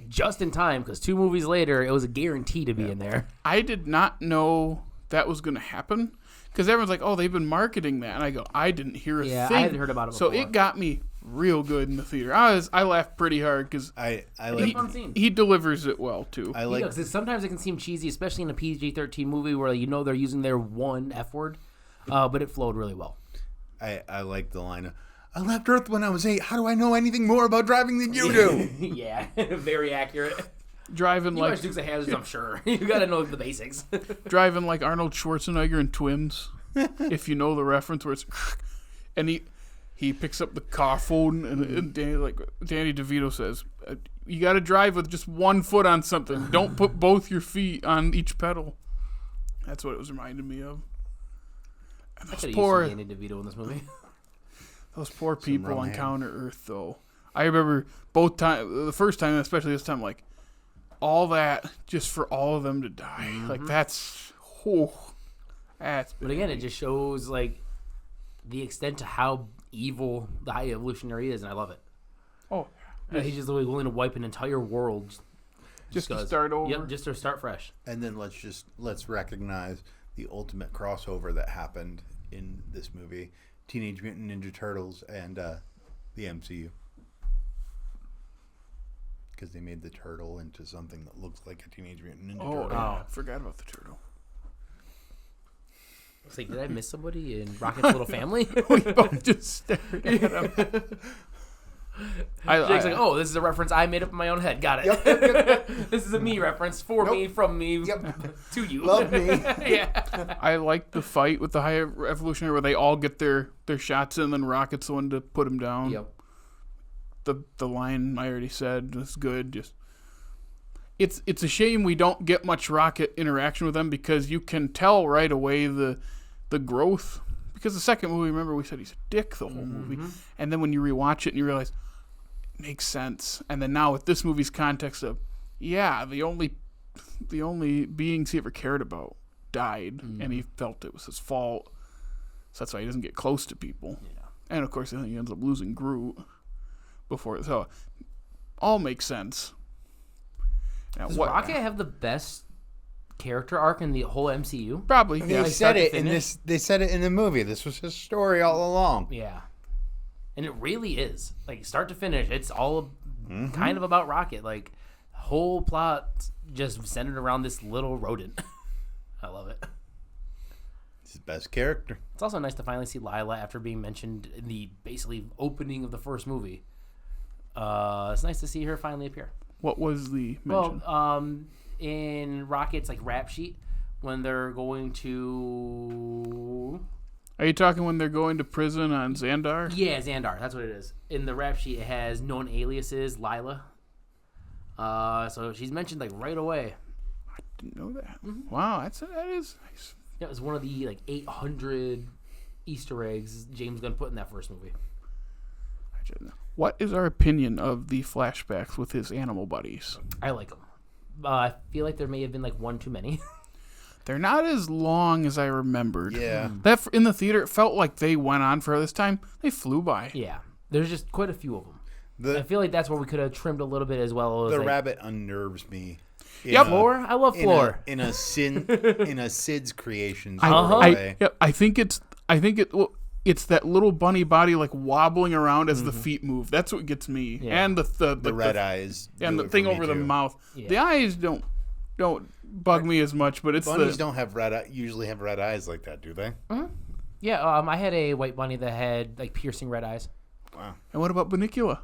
just in time, because 2 movies later, it was a guarantee to be in there. I did not know that was going to happen. Because everyone's like, oh, they've been marketing that. And I go, I didn't hear a thing. I hadn't heard about it before. So it got me real good in the theater. I laughed pretty hard because he delivers it well, too. I like because sometimes it can seem cheesy, especially in a PG-13 movie where they're using their one F word, but it flowed really well. I like the line of, I left Earth when I was 8. How do I know anything more about driving than you do? Yeah, very accurate. Driving you like watch Dukes of Hazzard, I'm sure. You got to know the basics. Driving like Arnold Schwarzenegger in Twins, if you know the reference where it's, and he picks up the car phone and Danny DeVito says, you got to drive with just one foot on something. Don't put both your feet on each pedal. That's what it was reminding me of. And I could have used Danny DeVito in this movie. Those poor people on Counter Earth, though. I remember both time, the first time, especially this time, like all that just for all of them to die. Mm-hmm. Like that's. But again, it just shows like the extent to how evil the High Evolutionary is, and I love it. Oh, he's just willing to wipe an entire world just to start over. Yep, just to start fresh. And then let's recognize the ultimate crossover that happened in this movie: Teenage Mutant Ninja Turtles and the MCU. Because they made the turtle into something that looks like a Teenage Mutant Ninja Turtle. Oh, I forgot about the turtle. I was like, did I miss somebody in Rocket's Little Family? We both just stared at him. Jake's like, oh, this is a reference I made up in my own head. Got it. Yep. This is a me reference for me, from me, to you. Love me. Yeah. I like the fight with the High Evolutionary where they all get their shots in, and then Rocket's the one to put him down. Yep. The line I already said was good. Just it's a shame we don't get much Rocket interaction with them because you can tell right away the growth. Because the second movie, remember, we said he's a dick the whole movie, and then when you rewatch it and you realize it makes sense, and then now with this movie's context of the only beings he ever cared about died, and he felt it was his fault, so that's why he doesn't get close to people. Yeah. And of course, then he ends up losing Groot. So all makes sense. Now, does Rocket have the best character arc in the whole MCU? Probably. They said it in this. They said it in the movie. This was his story all along. Yeah, and it really is. Like start to finish, it's all kind of about Rocket. Like the whole plot just centered around this little rodent. I love it. It's his best character. It's also nice to finally see Lila after being mentioned in the basically opening of the first movie. It's nice to see her finally appear. What was the mention? Well, in Rocket's like rap sheet when they're going to. Are you talking when they're going to prison on Xandar? Yeah, Xandar. That's what it is. In the rap sheet, it has known aliases Lila. So she's mentioned like right away. I didn't know that. Mm-hmm. Wow, that is nice. That was one of the like 800 Easter eggs James Gunn put in that first movie. What is our opinion of the flashbacks with his animal buddies? I like them. I feel like there may have been like one too many. They're not as long as I remembered. Yeah. That in the theater, it felt like they went on for this time. They flew by. Yeah. There's just quite a few of them. I feel like that's where we could have trimmed a little bit as well. The rabbit unnerves me. Floor? I love Floor. In a Sid's creation. I think it's that little bunny body like wobbling around as the feet move. That's what gets me. Yeah. And the red eyes. And the thing over the mouth. Yeah. The eyes don't bug me as much, but it's bunnies don't usually have red eyes like that, do they? Mm-hmm. Yeah, I had a white bunny that had like piercing red eyes. Wow. And what about Bunnicula?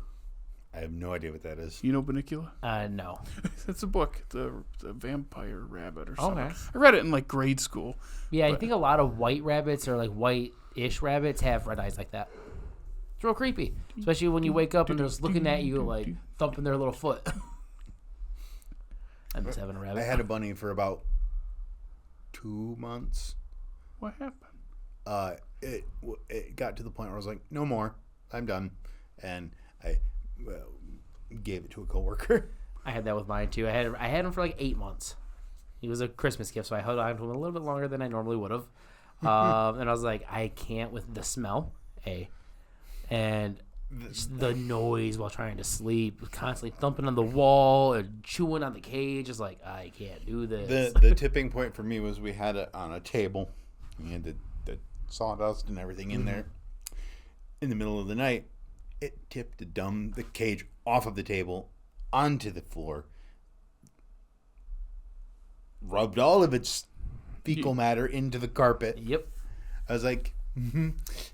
I have no idea what that is. You know Bunnicula? No. It's a book. It's a vampire rabbit or something. Okay. I read it in like grade school. Yeah, I think a lot of white rabbits or like white-ish rabbits have red eyes like that. It's real creepy, especially when you wake up and they're just looking at you like thumping their little foot. I'm just having a rabbit. I had a bunny for about 2 months. What happened? It got to the point where I was like, no more. I'm done. And I gave it to a coworker. I had that with mine too. I had him for like 8 months. He was a Christmas gift, so I held on to him a little bit longer than I normally would have. And I was like, I can't with the smell, and Just the noise while trying to sleep, constantly thumping on the wall and chewing on the cage. It's like, I can't do this. The tipping point for me was we had it on a table. We had the sawdust and everything in there. In the middle of the night, it tipped the cage off of the table onto the floor, rubbed all of its fecal matter into the carpet. Yep. I was like,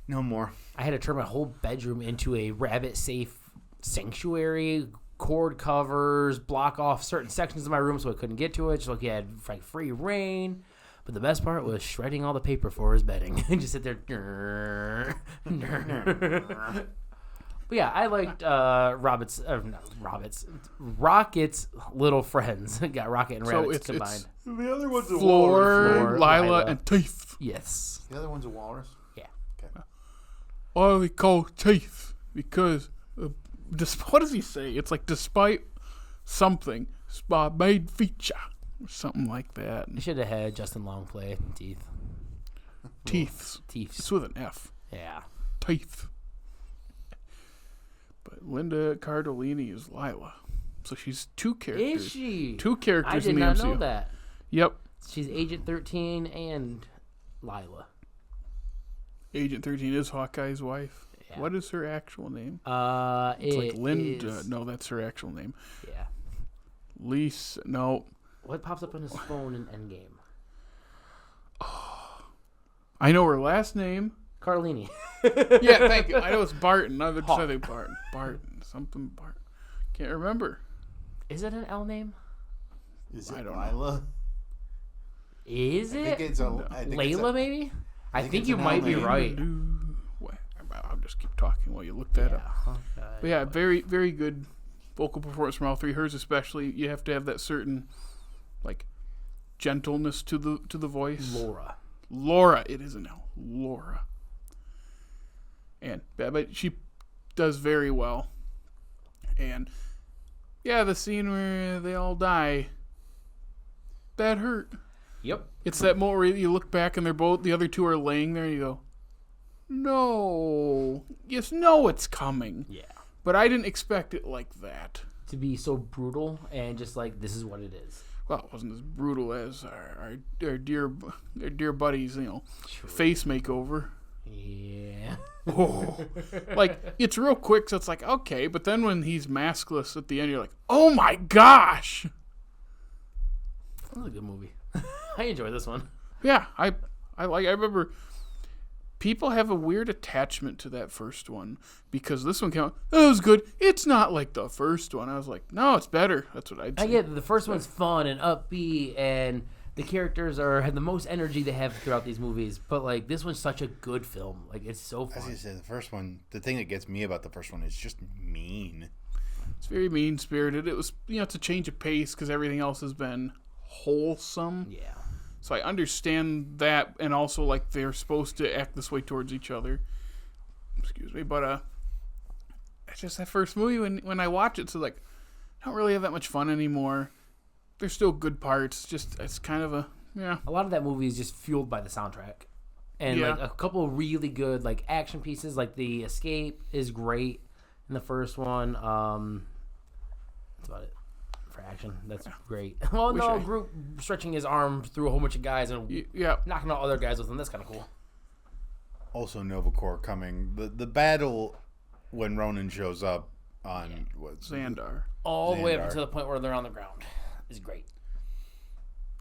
no more. I had to turn my whole bedroom into a rabbit-safe sanctuary. Cord covers, block off certain sections of my room so I couldn't get to it. Just like he had like free reign. But the best part was shredding all the paper for his bedding. Just sit there. But yeah, I liked Rocket's little friends. Got Rocket and Rabbit combined. The other one's a Floor, Lila, and Teeth. Yes. The other one's a walrus? Yeah. Okay. Why we call Teeth? Because, what does he say? It's like despite something, spa made feature. Or something like that. They should have had Justin Long play Teeth. Teeths. Teeth. It's with an F. Yeah. Teeth. But Linda Cardellini is Lila. So she's two characters. Is she? Two characters I in did the not MCU. know that. Yep. She's Agent 13 and Lila. Agent 13 is Hawkeye's wife. Yeah. What is her actual name? It's like Linda. No, that's her actual name. Yeah. Lisa. No. What pops up on his phone in Endgame? I know her last name. Carlini. Yeah, thank you. I know it's Barton. I would say Barton. Barton. Something Barton. Can't remember. Is it an L name? Is it I don't Lila? Is I it? think it's Layla, maybe? I think it's you an might L be name. right. I'll just keep talking while you look that up. But yeah, very, very good vocal performance from all three. Hers especially. You have to have that certain, like, gentleness to the voice. Laura. It is an L. Laura. And but she does very well. And yeah, the scene where they all die, that hurt. Yep. It's that moment where you look back and the other two are laying there and you go, no. Yes, no, it's coming. Yeah. But I didn't expect it like that. To be so brutal and just like, this is what it is. Well, it wasn't as brutal as our dear buddies, face makeover. Yeah. Oh. Like, it's real quick, so it's like, okay. But then when he's maskless at the end, you're like, oh my gosh. That was a good movie. I enjoy this one. Yeah, I remember people have a weird attachment to that first one because this one came out, oh, it was good. It's not like the first one. I was like, no, it's better. That's what I'd say. I get the first one's fun and upbeat, and the characters have the most energy they have throughout these movies. But like this one's such a good film. Like it's so fun. As you said, the first one, the thing that gets me about the first one is just mean. It's very mean spirited. It was, it's a change of pace because everything else has been wholesome. Yeah. So I understand that, and also like they're supposed to act this way towards each other. Excuse me, but it's just that first movie when I watch it, so like I don't really have that much fun anymore. There's still good parts. Just it's kind of a A lot of that movie is just fueled by the soundtrack, and like a couple really good like action pieces. Like the escape is great in the first one. That's about it. For action, that's great. Well, no, Groot stretching his arm through a whole bunch of guys and knocking out other guys with him. That's kind of cool. Also, Nova Corps coming. The battle when Ronan shows up on Xandar. All the way up to the point where they're on the ground is great.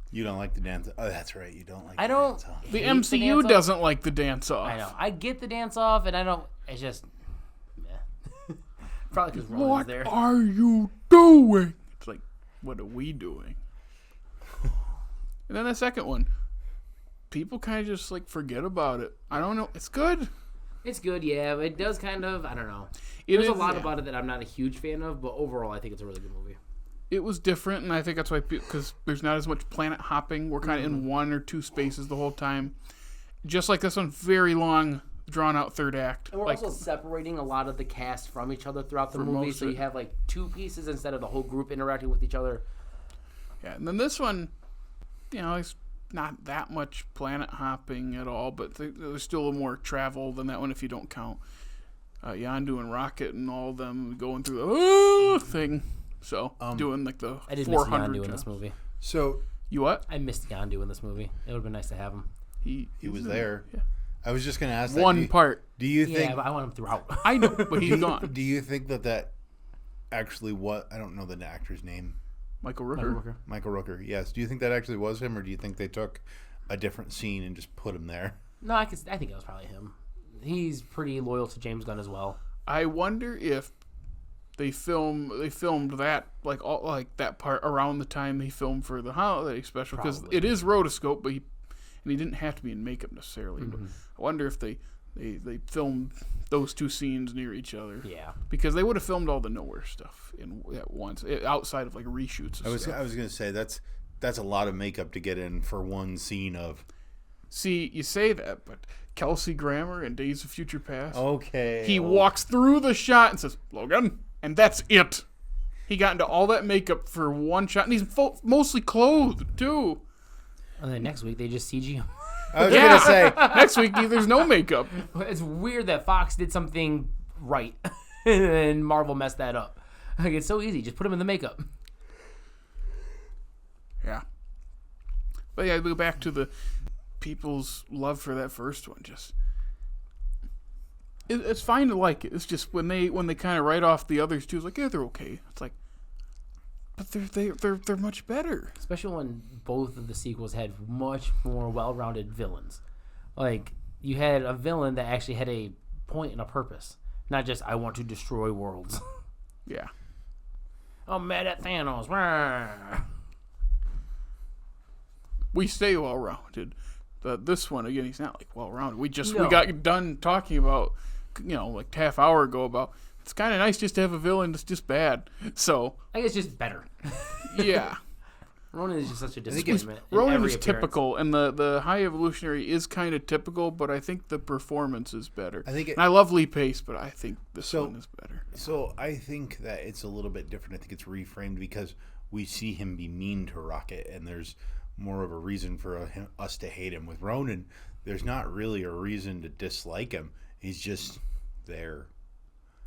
You don't like the dance? Oh, that's right. You don't like. I don't. Dance off. The MCU doesn't like the dance off. I know. I get the dance off, and I don't. It's just. Probably because Ronan's there. What are you doing? It's like, what are we doing? And then the second one, people kind of just like forget about it. I don't know. It's good. It's good, yeah. It does kind of. I don't know. It There's is, a lot about it that I'm not a huge fan of, but overall, I think it's a really good movie. It was different, and I think that's why, because there's not as much planet hopping. We're kind of in one or two spaces the whole time. Just like this one, very long, drawn-out third act. And we're also separating a lot of the cast from each other throughout the movie, so you have like two pieces instead of the whole group interacting with each other. Yeah, and then this one, it's not that much planet hopping at all, but there's still a little more travel than that one if you don't count Yondu and Rocket and all of them going through the thing. So doing like the I did 400 miss Yondu in this movie. So you what? I missed Yondu in this movie. It would have been nice to have him. he was there. Yeah. I was just going to ask One part. Do you think? Yeah, but I want him throughout. I know, but he's gone. Do you think that actually what? I don't know the actor's name. Michael Rooker. Michael Rooker. Yes. Do you think that actually was him, or do you think they took a different scene and just put him there? No, I think it was probably him. He's pretty loyal to James Gunn as well. I wonder if they filmed that like that part around the time he filmed for the holiday special, because it is rotoscope, but he didn't have to be in makeup necessarily. But I wonder if they filmed those two scenes near each other. Yeah, because they would have filmed all the nowhere stuff at once, outside of like reshoots. I was going to say that's a lot of makeup to get in for one scene of. See, you say that, but Kelsey Grammer in Days of Future Past. Okay. He walks through the shot and says, "Logan," and that's it. He got into all that makeup for one shot, and he's mostly clothed too. And then next week they just CG him. I was going to say next week there's no makeup. It's weird that Fox did something right and Marvel messed that up. Like, it's so easy. Just put him in the makeup. Yeah. But yeah, go back to the people's love for that first one. Just it's fine to like it. It's just when they kind of write off the others too, it's like, yeah, they're okay. It's like, but they're much better. Especially when both of the sequels had much more well-rounded villains. Like, you had a villain that actually had a point and a purpose, not just I want to destroy worlds. Yeah. I'm mad at Thanos. Rawr. We stay well-rounded. This one again, he's not like well-rounded. We got done talking about, like half hour ago about. It's kind of nice just to have a villain that's just bad. So I guess just better. Yeah. Ronan is just such a disappointment. Ronan is typical, and the High Evolutionary is kind of typical, but I think the performance is better. And I love Lee Pace, but I think this one is better. So I think that it's a little bit different. I think it's reframed because we see him be mean to Rocket, and there's more of a reason for us to hate him. With Ronan, there's not really a reason to dislike him. He's just there.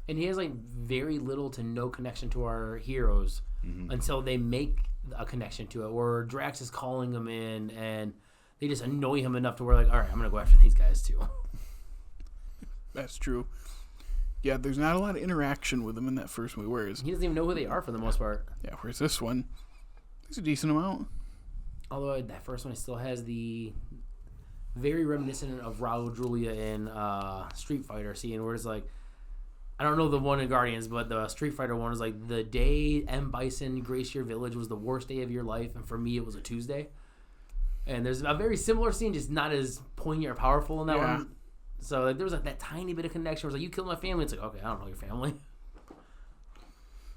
And he has like very little to no connection to our heroes until they make a connection to it, where Drax is calling him in and they just annoy him enough to where like, all right, I'm going to go after these guys too. That's true. Yeah, there's not a lot of interaction with him in that first movie. Whereas he doesn't even know who they are for the most part. Yeah, whereas this one, there's a decent amount. Although that first one still has the very reminiscent of Raul Julia in Street Fighter scene, where it's like, I don't know the one in Guardians, but the Street Fighter one is like, the day M. Bison graced your village was the worst day of your life, and for me it was a Tuesday. And there's a very similar scene, just not as poignant or powerful in that one. So like, there was like that tiny bit of connection where it's like, you killed my family. It's like, okay, I don't know your family.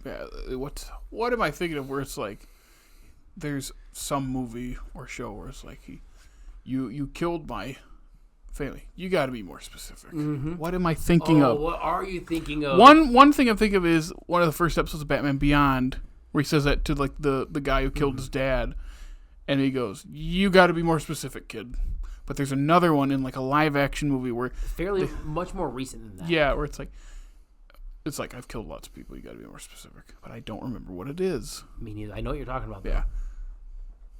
Yeah, what am I thinking of where it's like, there's some movie or show where it's like, you killed my family. You got to be more specific. Mm-hmm. What am I thinking of? What are you thinking of? One thing I'm thinking of is one of the first episodes of Batman Beyond, where he says that to like the guy who killed his dad, and he goes, "You got to be more specific, kid." But there's another one in like a live action movie where much more recent than that. Yeah, where it's like I've killed lots of people. You got to be more specific, but I don't remember what it is. Me neither. I know what you're talking about. Though. Yeah,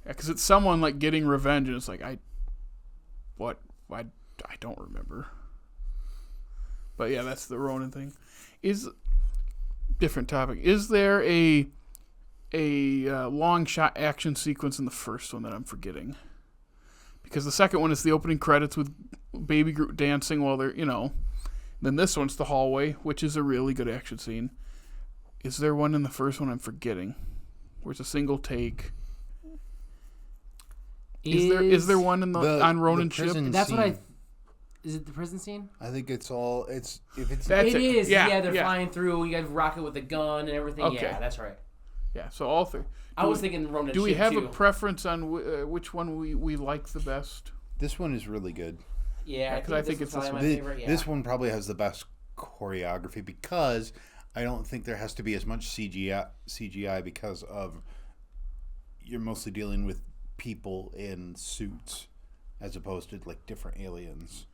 because it's someone like getting revenge, and it's like I don't remember. But yeah, that's the Ronin thing. Different topic. Is there a long shot action sequence in the first one that I'm forgetting? Because the second one is the opening credits with Baby Groot dancing while they're, Then this one's the hallway, which is a really good action scene. Is there one in the first one I'm forgetting? Where it's a single take? Is there one in on Ronin's ship? That's what I... Is it the prison scene? I think it's all... It is. Yeah, they're flying through. You got Rocket with the gun and everything. Okay. Yeah, that's right. Yeah, so all three. I was thinking Ronin's ship, do we have a preference on which one we like the best? This one is really good. Yeah, because I think it's this one. This one probably has the best choreography because I don't think there has to be as much CGI because of you're mostly dealing with people in suits as opposed to like different aliens.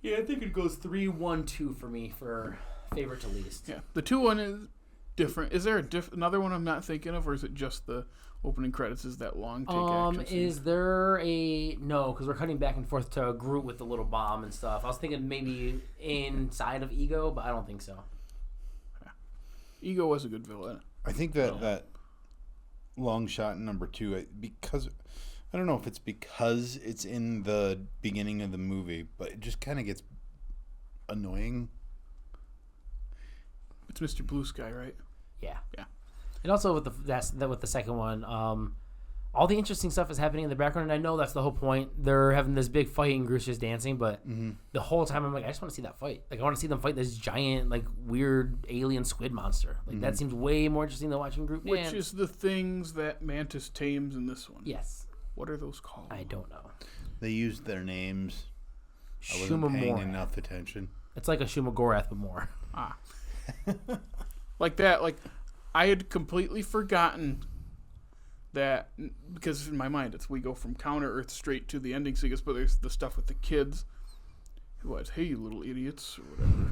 Yeah, I think it goes 3-1-2 for me for favorite to least. Yeah, the 2-1 is different. Is there another one I'm not thinking of, or is it just the opening credits? Is that long take action scene? Is there a no? Because we're cutting back and forth to Groot with the little bomb and stuff. I was thinking maybe inside of Ego, but I don't think so. Yeah. Ego was a good villain. I think that long shot number 2, because I don't know if it's because it's in the beginning of the movie, but it just kind of gets annoying. It's Mr. Blue Sky, right? Yeah. Yeah. And also with the second one, all the interesting stuff is happening in the background, and I know that's the whole point. They're having this big fight and Groot's just dancing, but the whole time I'm like, I just want to see that fight. Like, I want to see them fight this giant, like, weird alien squid monster. Like, that seems way more interesting than watching Groot dance. Which is the things that Mantis tames in this one. Yes. What are those called? I don't know. They used their names. I wasn't paying enough attention. It's like a Shumagorath, but more. Ah. Like that, like, I had completely forgotten that, because in my mind we go from Counter-Earth straight to the ending sequence, but there's the stuff with the kids who was, hey, you little idiots, or whatever.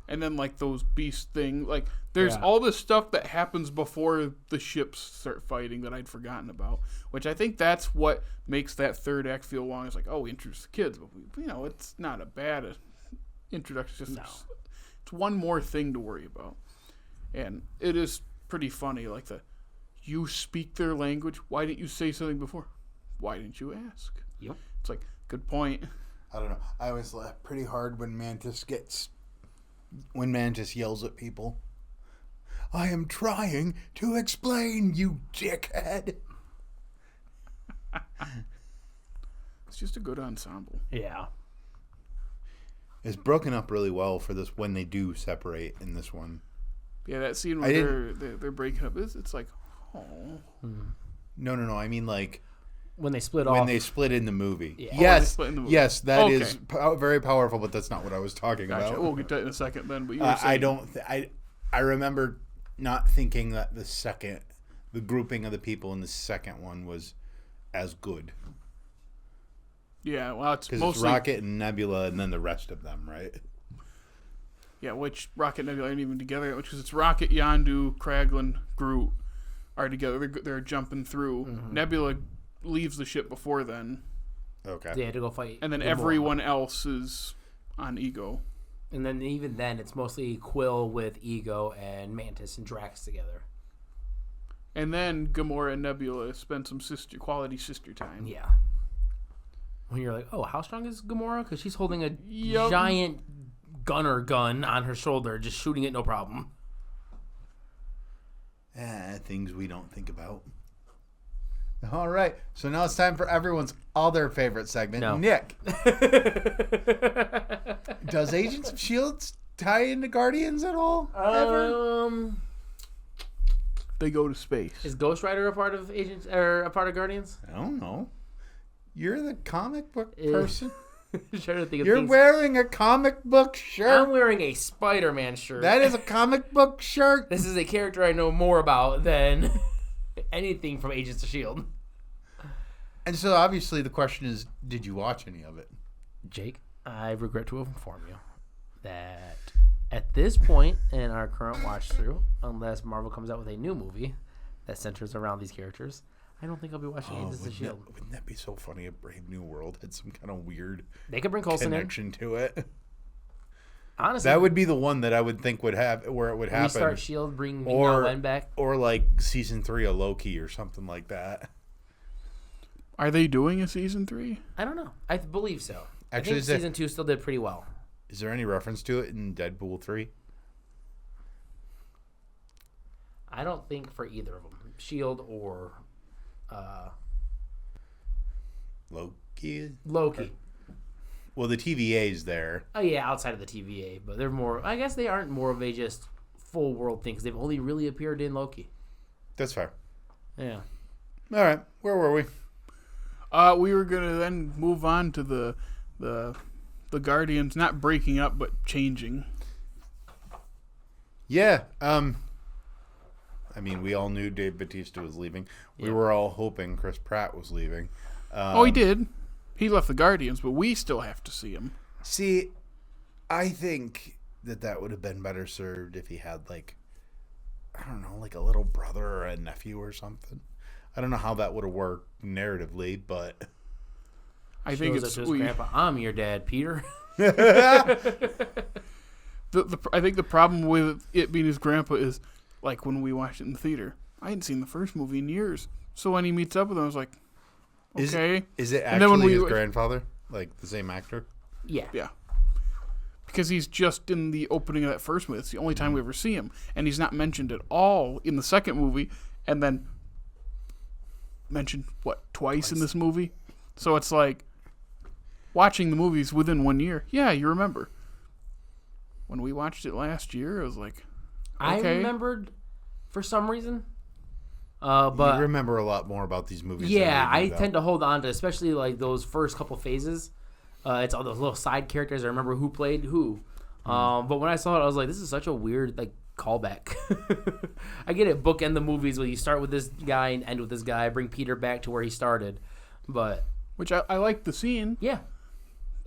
And then, like, those beast things, like, there's all this stuff that happens before the ships start fighting that I'd forgotten about, which I think that's what makes that third act feel long. It's like, oh, we introduce the kids, but, it's not a bad introduction. It's just it's one more thing to worry about. And it is pretty funny, like you speak their language. Why didn't you say something before? Why didn't you ask? Yep. It's like, good point. I don't know. I always laugh pretty hard when Mantis yells at people. I am trying to explain, you dickhead. It's just a good ensemble. Yeah. It's broken up really well for this when they do separate in this one. Yeah, that scene where they're breaking up, it's like, oh. No. I mean, like, when they split off. When they split in the movie. Yeah. Yes. In the movie. Yes, that is very powerful, but that's not what I was talking Gotcha. about. We'll get to that in a second then. But you were saying, I remember not thinking that the grouping of the people in the second one was as good. Yeah, well, it's mostly... Because it's Rocket and Nebula and then the rest of them, right? Yeah, which Rocket and Nebula aren't even together yet, because it's Rocket, Yondu, Kraglin, Groot are together. They're jumping through. Mm-hmm. Nebula leaves the ship before then. Okay. They had to go fight. And then everyone else is on Ego. And then even then, it's mostly Quill with Ego and Mantis and Drax together. And then Gamora and Nebula spend some quality sister time. Yeah. When you're like, oh, how strong is Gamora? Because she's holding a giant gunner gun on her shoulder, just shooting it no problem. Things we don't think about. All right, so now it's time for everyone's other favorite segment. No. Nick, does Agents of S.H.I.E.L.D. tie into Guardians at all? Ever? They go to space. Is Ghost Rider a part of Agents or a part of Guardians? I don't know. You're the comic book person. Trying to think of You're things. wearing a comic book shirt. I'm wearing a Spider-Man shirt. That is a comic book shirt. This is a character I know more about than anything from Agents of S.H.I.E.L.D. And so obviously the question is, did you watch any of it? Jake, I regret to inform you that at this point in our current watch through, unless Marvel comes out with a new movie that centers around these characters, I don't think I'll be watching Agents of S.H.I.E.L.D. Wouldn't that be so funny if Brave New World had some kind of weird they could bring Coulson connection to it? Honestly, that would be the one that I would think would have where it would happen. Restart S.H.I.E.L.D., bring Wen back. Or like season 3 of Loki or something like that. Are they doing a season 3? I don't know. I believe so. Actually, I think season 2 still did pretty well. Is there any reference to it in Deadpool 3? I don't think for either of them. S.H.I.E.L.D. or Loki. Well, the TVA's there. Oh, yeah, outside of the TVA. But they're more... I guess they aren't more of a just full world thing because they've only really appeared in Loki. That's fair. Yeah. All right. Where were we? We were going to then move on to the Guardians, not breaking up, but changing. Yeah. I mean, we all knew Dave Bautista was leaving. We were all hoping Chris Pratt was leaving. He did. He left the Guardians, but we still have to see him. See, I think that would have been better served if he had, like, I don't know, like a little brother or a nephew or something. I don't know how that would have worked narratively, but I think Shows it's up to his grandpa. I'm your dad, Peter. I think the problem with it being his grandpa is, like, when we watched it in the theater, I hadn't seen the first movie in years. So when he meets up with him, I was like, okay. Is it And then when actually we- his grandfather? Like the same actor? Yeah. Yeah. Because he's just in the opening of that first movie. It's the only time we ever see him. And he's not mentioned at all in the second movie. And then mentioned, twice in this movie? So it's like, watching the movies within 1 year, yeah, you remember. When we watched it last year, it was like, okay. I remembered for some reason. But you remember a lot more about these movies. yeah, than we I do, tend to hold on to, especially like those first couple phases. It's all those little side characters. I remember who played who. But when I saw it, I was like, this is such a weird like callback. I get it. Bookend the movies where you start with this guy and end with this guy. Bring Peter back to where he started. But Which I like the scene, yeah,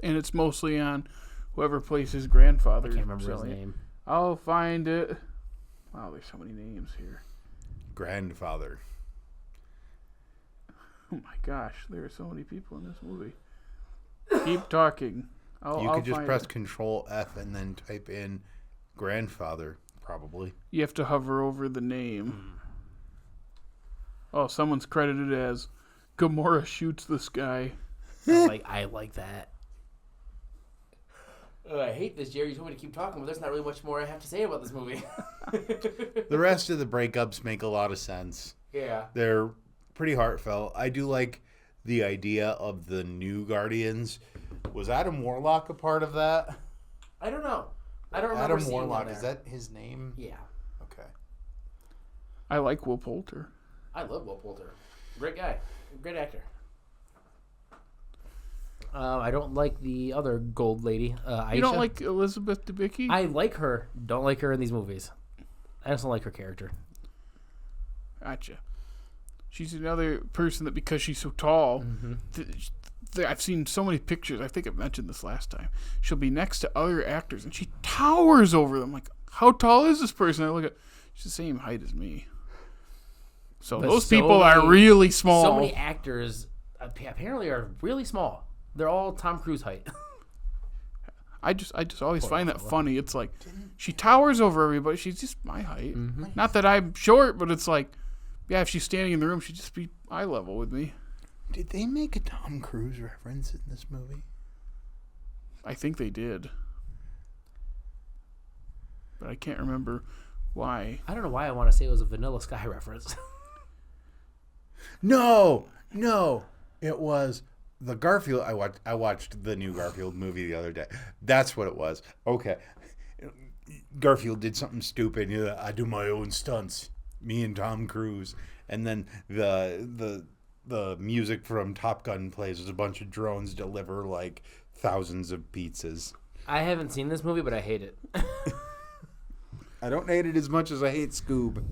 and it's mostly on whoever plays his grandfather. I can't remember his So, name. I'll find it. Wow, there's so many names here. Grandfather. Oh my gosh, there are so many people in this movie. Keep talking. You I'll could just find press it. Control F and then type in grandfather, probably. You have to hover over the name. Oh, someone's credited as Gamora shoots this guy. I like that. I hate this, Jerry. You told me to keep talking, but there's not really much more I have to say about this movie. The rest of the breakups make a lot of sense. Yeah. They're pretty heartfelt. I do like the idea of the new Guardians. Was Adam Warlock a part of that? I don't know. I don't remember Adam seeing him Warlock, there. is that his name? Yeah. Okay. I like Will Poulter. I love Will Poulter. Great guy. Great actor. I don't like the other gold lady, Aisha. You don't like Elizabeth Debicki? I like her. Don't like her in these movies. I just don't like her character. Gotcha. She's another person that because she's so tall, I've seen so many pictures. I think I've mentioned this last time. She'll be next to other actors, and she towers over them. Like, how tall is this person? I look at, she's the same height as me. So But those so people are many- really small. So many actors apparently are really small. They're all Tom Cruise height. I just always Poor find that fella. funny. It's like she towers over everybody. She's just my height. Not that I'm short, but it's like, yeah, if she's standing in the room, she'd just be eye level with me. Did they make a Tom Cruise reference in this movie? I think they did, but I can't remember why. I don't know why I want to say it was a Vanilla Sky reference. No. It was the Garfield. I watched the new Garfield movie the other day. That's what it was. Okay. Garfield did something stupid. You know, I do my own stunts. Me and Tom Cruise. And then the music from Top Gun plays as a bunch of drones deliver like thousands of pizzas. I haven't seen this movie, but I hate it. I don't hate it as much as I hate Scoob.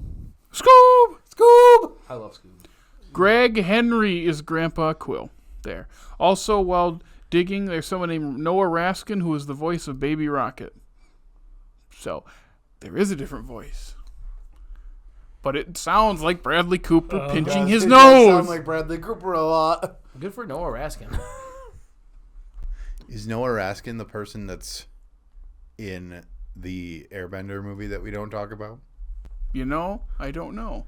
Scoob! I love Scoob. Greg Henry is Grandpa Quill. There. Also, while digging, there's someone named Noah Raskin who is the voice of Baby Rocket. So, there is a different voice. But it sounds like Bradley Cooper pinching his It does nose. sound like Bradley Cooper a lot. Good for Noah Raskin. Is Noah Raskin the person that's in the Airbender movie that we don't talk about? You know, I don't know.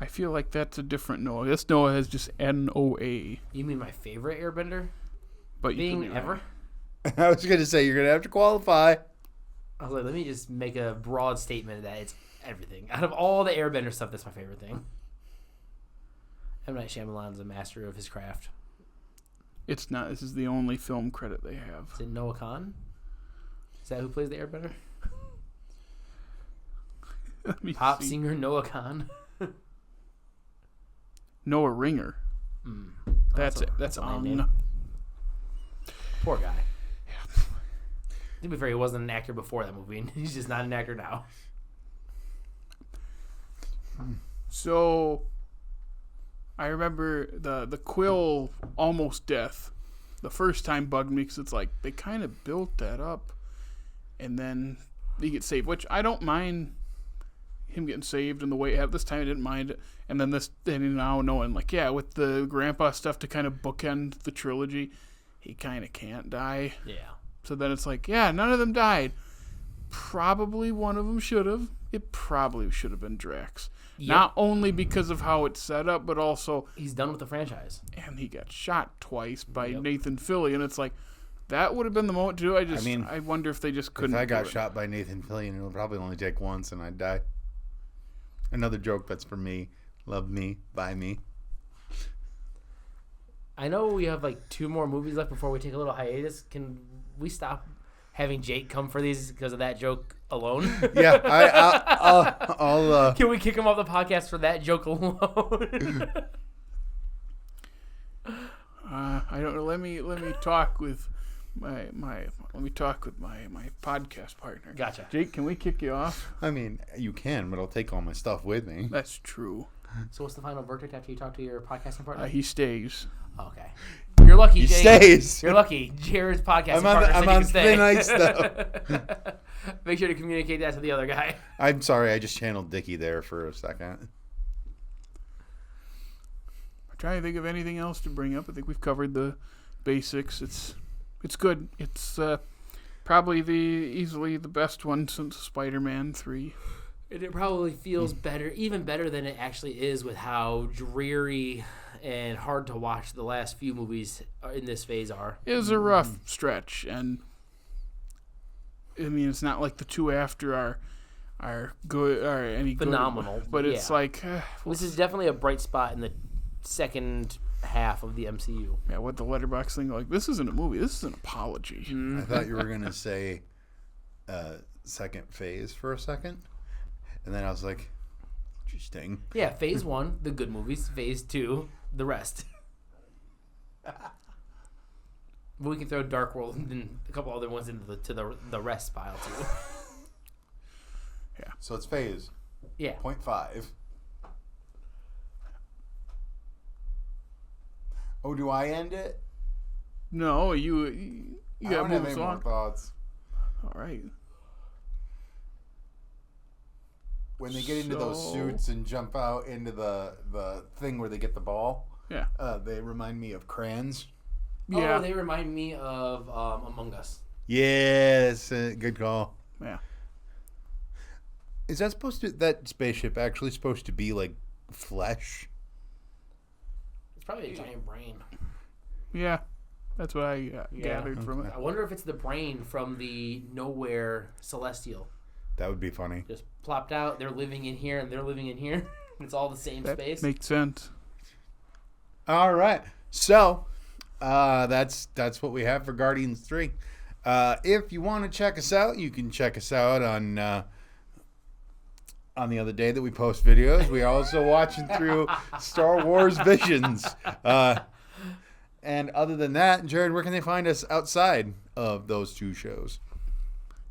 I feel like that's a different Noah. This Noah has just N-O-A. You mean my favorite Airbender But you could being be ever? right. I was going to say, you're going to have to qualify. I was like, let me just make a broad statement that it's everything. Out of all the Airbender stuff, that's my favorite thing. M. Night Shyamalan's a master of his craft. It's not. This is the only film credit they have. Is it Noah Khan? Is that who plays the Airbender? Let me Pop see. singer Noah Khan. Noah Ringer. That's it. That's a lame on. name. Poor guy. To be fair, he wasn't an actor before that movie, and he's just not an actor now. So, I remember the Quill almost death. The first time bugged me because it's like they kind of built that up, and then he gets saved, which I don't mind him getting saved in the way at this time. I didn't mind it. And then now knowing, like, yeah, with the grandpa stuff to kind of bookend the trilogy, he kind of can't die. Yeah. So then it's like, yeah, none of them died. Probably one of them should have. It probably should have been Drax. Yep. Not only because of how it's set up, but also... He's done with the franchise. And he got shot twice by Nathan Fillion. And it's like, that would have been the moment to do. I wonder if they just couldn't. If I got shot by Nathan Fillion, it would probably only take once and I'd die. Another joke that's for me. Love me, buy me. I know we have like 2 more movies left before we take a little hiatus. Can we stop having Jake come for these because of that joke alone? Yeah, I'll Can we kick him off the podcast for that joke alone? I don't know. Let me talk with my podcast partner. Gotcha. Jake, can we kick you off? I mean, you can, but I'll take all my stuff with me. That's true. So what's the final verdict after you talk to your podcasting partner? He stays. Okay. You're lucky, He Jake. stays. You're lucky. Jared's podcasting partner said I'm you on can stay. thin ice, though. Make sure to communicate that to the other guy. I'm sorry, I just channeled Dickie there for a second. I'm trying to think of anything else to bring up. I think we've covered the basics. It's good. It's probably easily the best one since Spider-Man 3. And it probably feels better, even better than it actually is with how dreary and hard to watch the last few movies in this phase are. It was a rough stretch, and I mean, it's not like the 2 after are good or any phenomenal, good, but it's like this is definitely a bright spot in the second half of the MCU. Yeah, what the letterbox thing, like, this isn't a movie, this is an apology. I thought you were gonna say second phase for a second, and then I was like, interesting. Yeah, phase 1, the good movies. Phase 2, the rest. We can throw Dark World and a couple other ones into the rest pile too. Yeah. So it's phase. Yeah. 0.5. Oh, do I end it? No, you I got don't to have move any us more on. thoughts. All right. When they get into those suits and jump out into the thing where they get the ball, yeah, they remind me of crayons. Yeah. Oh, they remind me of Among Us. Yes, good call. Yeah. Is that spaceship actually supposed to be like flesh? It's probably a giant brain. Yeah, that's what I gathered from it. I wonder if it's the brain from the Nowhere Celestial. That would be funny. Just plopped out. They're living in here, and they're living in here. It's all the same space. Makes sense. All right, so that's what we have for Guardians 3. If you want to check us out, you can check us out on the other day that we post videos. We're also watching through Star Wars Visions. And other than that, Jared, where can they find us outside of those 2 shows?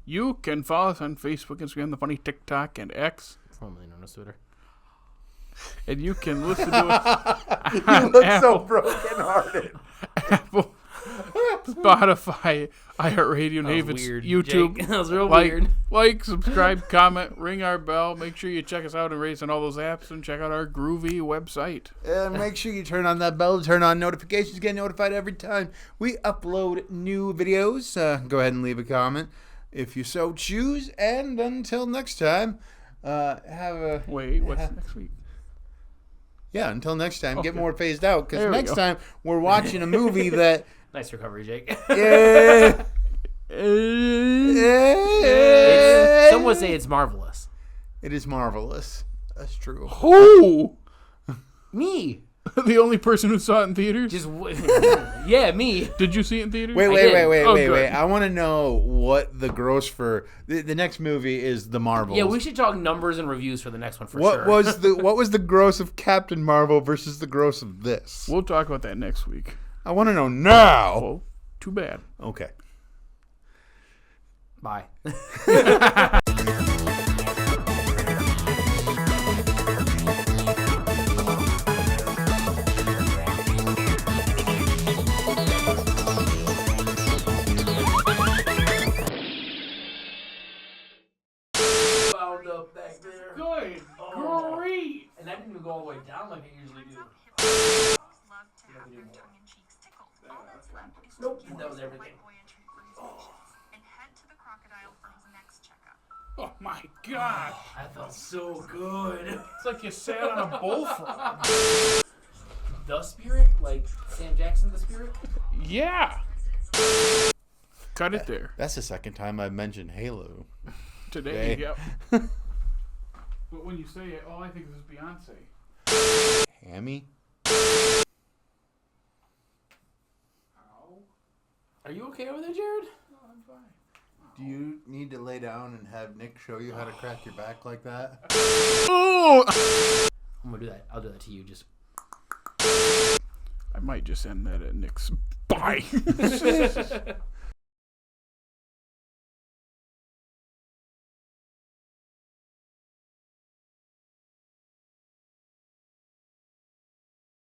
You can follow us on Facebook, Instagram, The Funny TikTok, and X. Formerly known as Twitter. And you can listen to us You look so brokenhearted. Apple, Spotify, iHeartRadio, Navid's, weird, YouTube. Jake. That was real weird. Like, subscribe, comment, ring our bell. Make sure you check us out and rate us on all those apps, and check out our groovy website. And make sure you turn on that bell to turn on notifications. Get notified every time we upload new videos. Go ahead and leave a comment if you so choose. And until next time, Wait, what's next week? Yeah, until next time, Okay. get more phased out, because There we next go. time we're watching a movie that... Nice recovery, Jake. Some would say it's marvelous. It is marvelous. That's true. Who? Me. The only person who saw it in theaters? Yeah, me. Did you see it in theaters? Wait. Oh, good. I want to know what the gross for... The next movie is The Marvels. Yeah, we should talk numbers and reviews for the next one for What sure. was the gross of Captain Marvel versus the gross of this? We'll talk about that next week. I want to know now. Oh, too bad. Okay. Bye. the way down like I usually do. Love to have their tongue and cheeks tickled. All that's left is Nope, to give that was the everything. white boy a treat for his patients and head to the crocodile for his next checkup. Oh my god. I felt so good. It's like you sat on a bullfrog. The Spirit? Like Sam Jackson, The Spirit? Yeah. Cut it there. That's the second time I've mentioned Halo. Today, Hey. yep. But when you say it, all I think is Beyonce. Hammy? Are you okay over there, Jared? No, I'm fine. Do you need to lay down and have Nick show you how to crack your back like that? Oh! I'm gonna do that. I'll do that to you. Just. I might just end that at Nick's. Bye.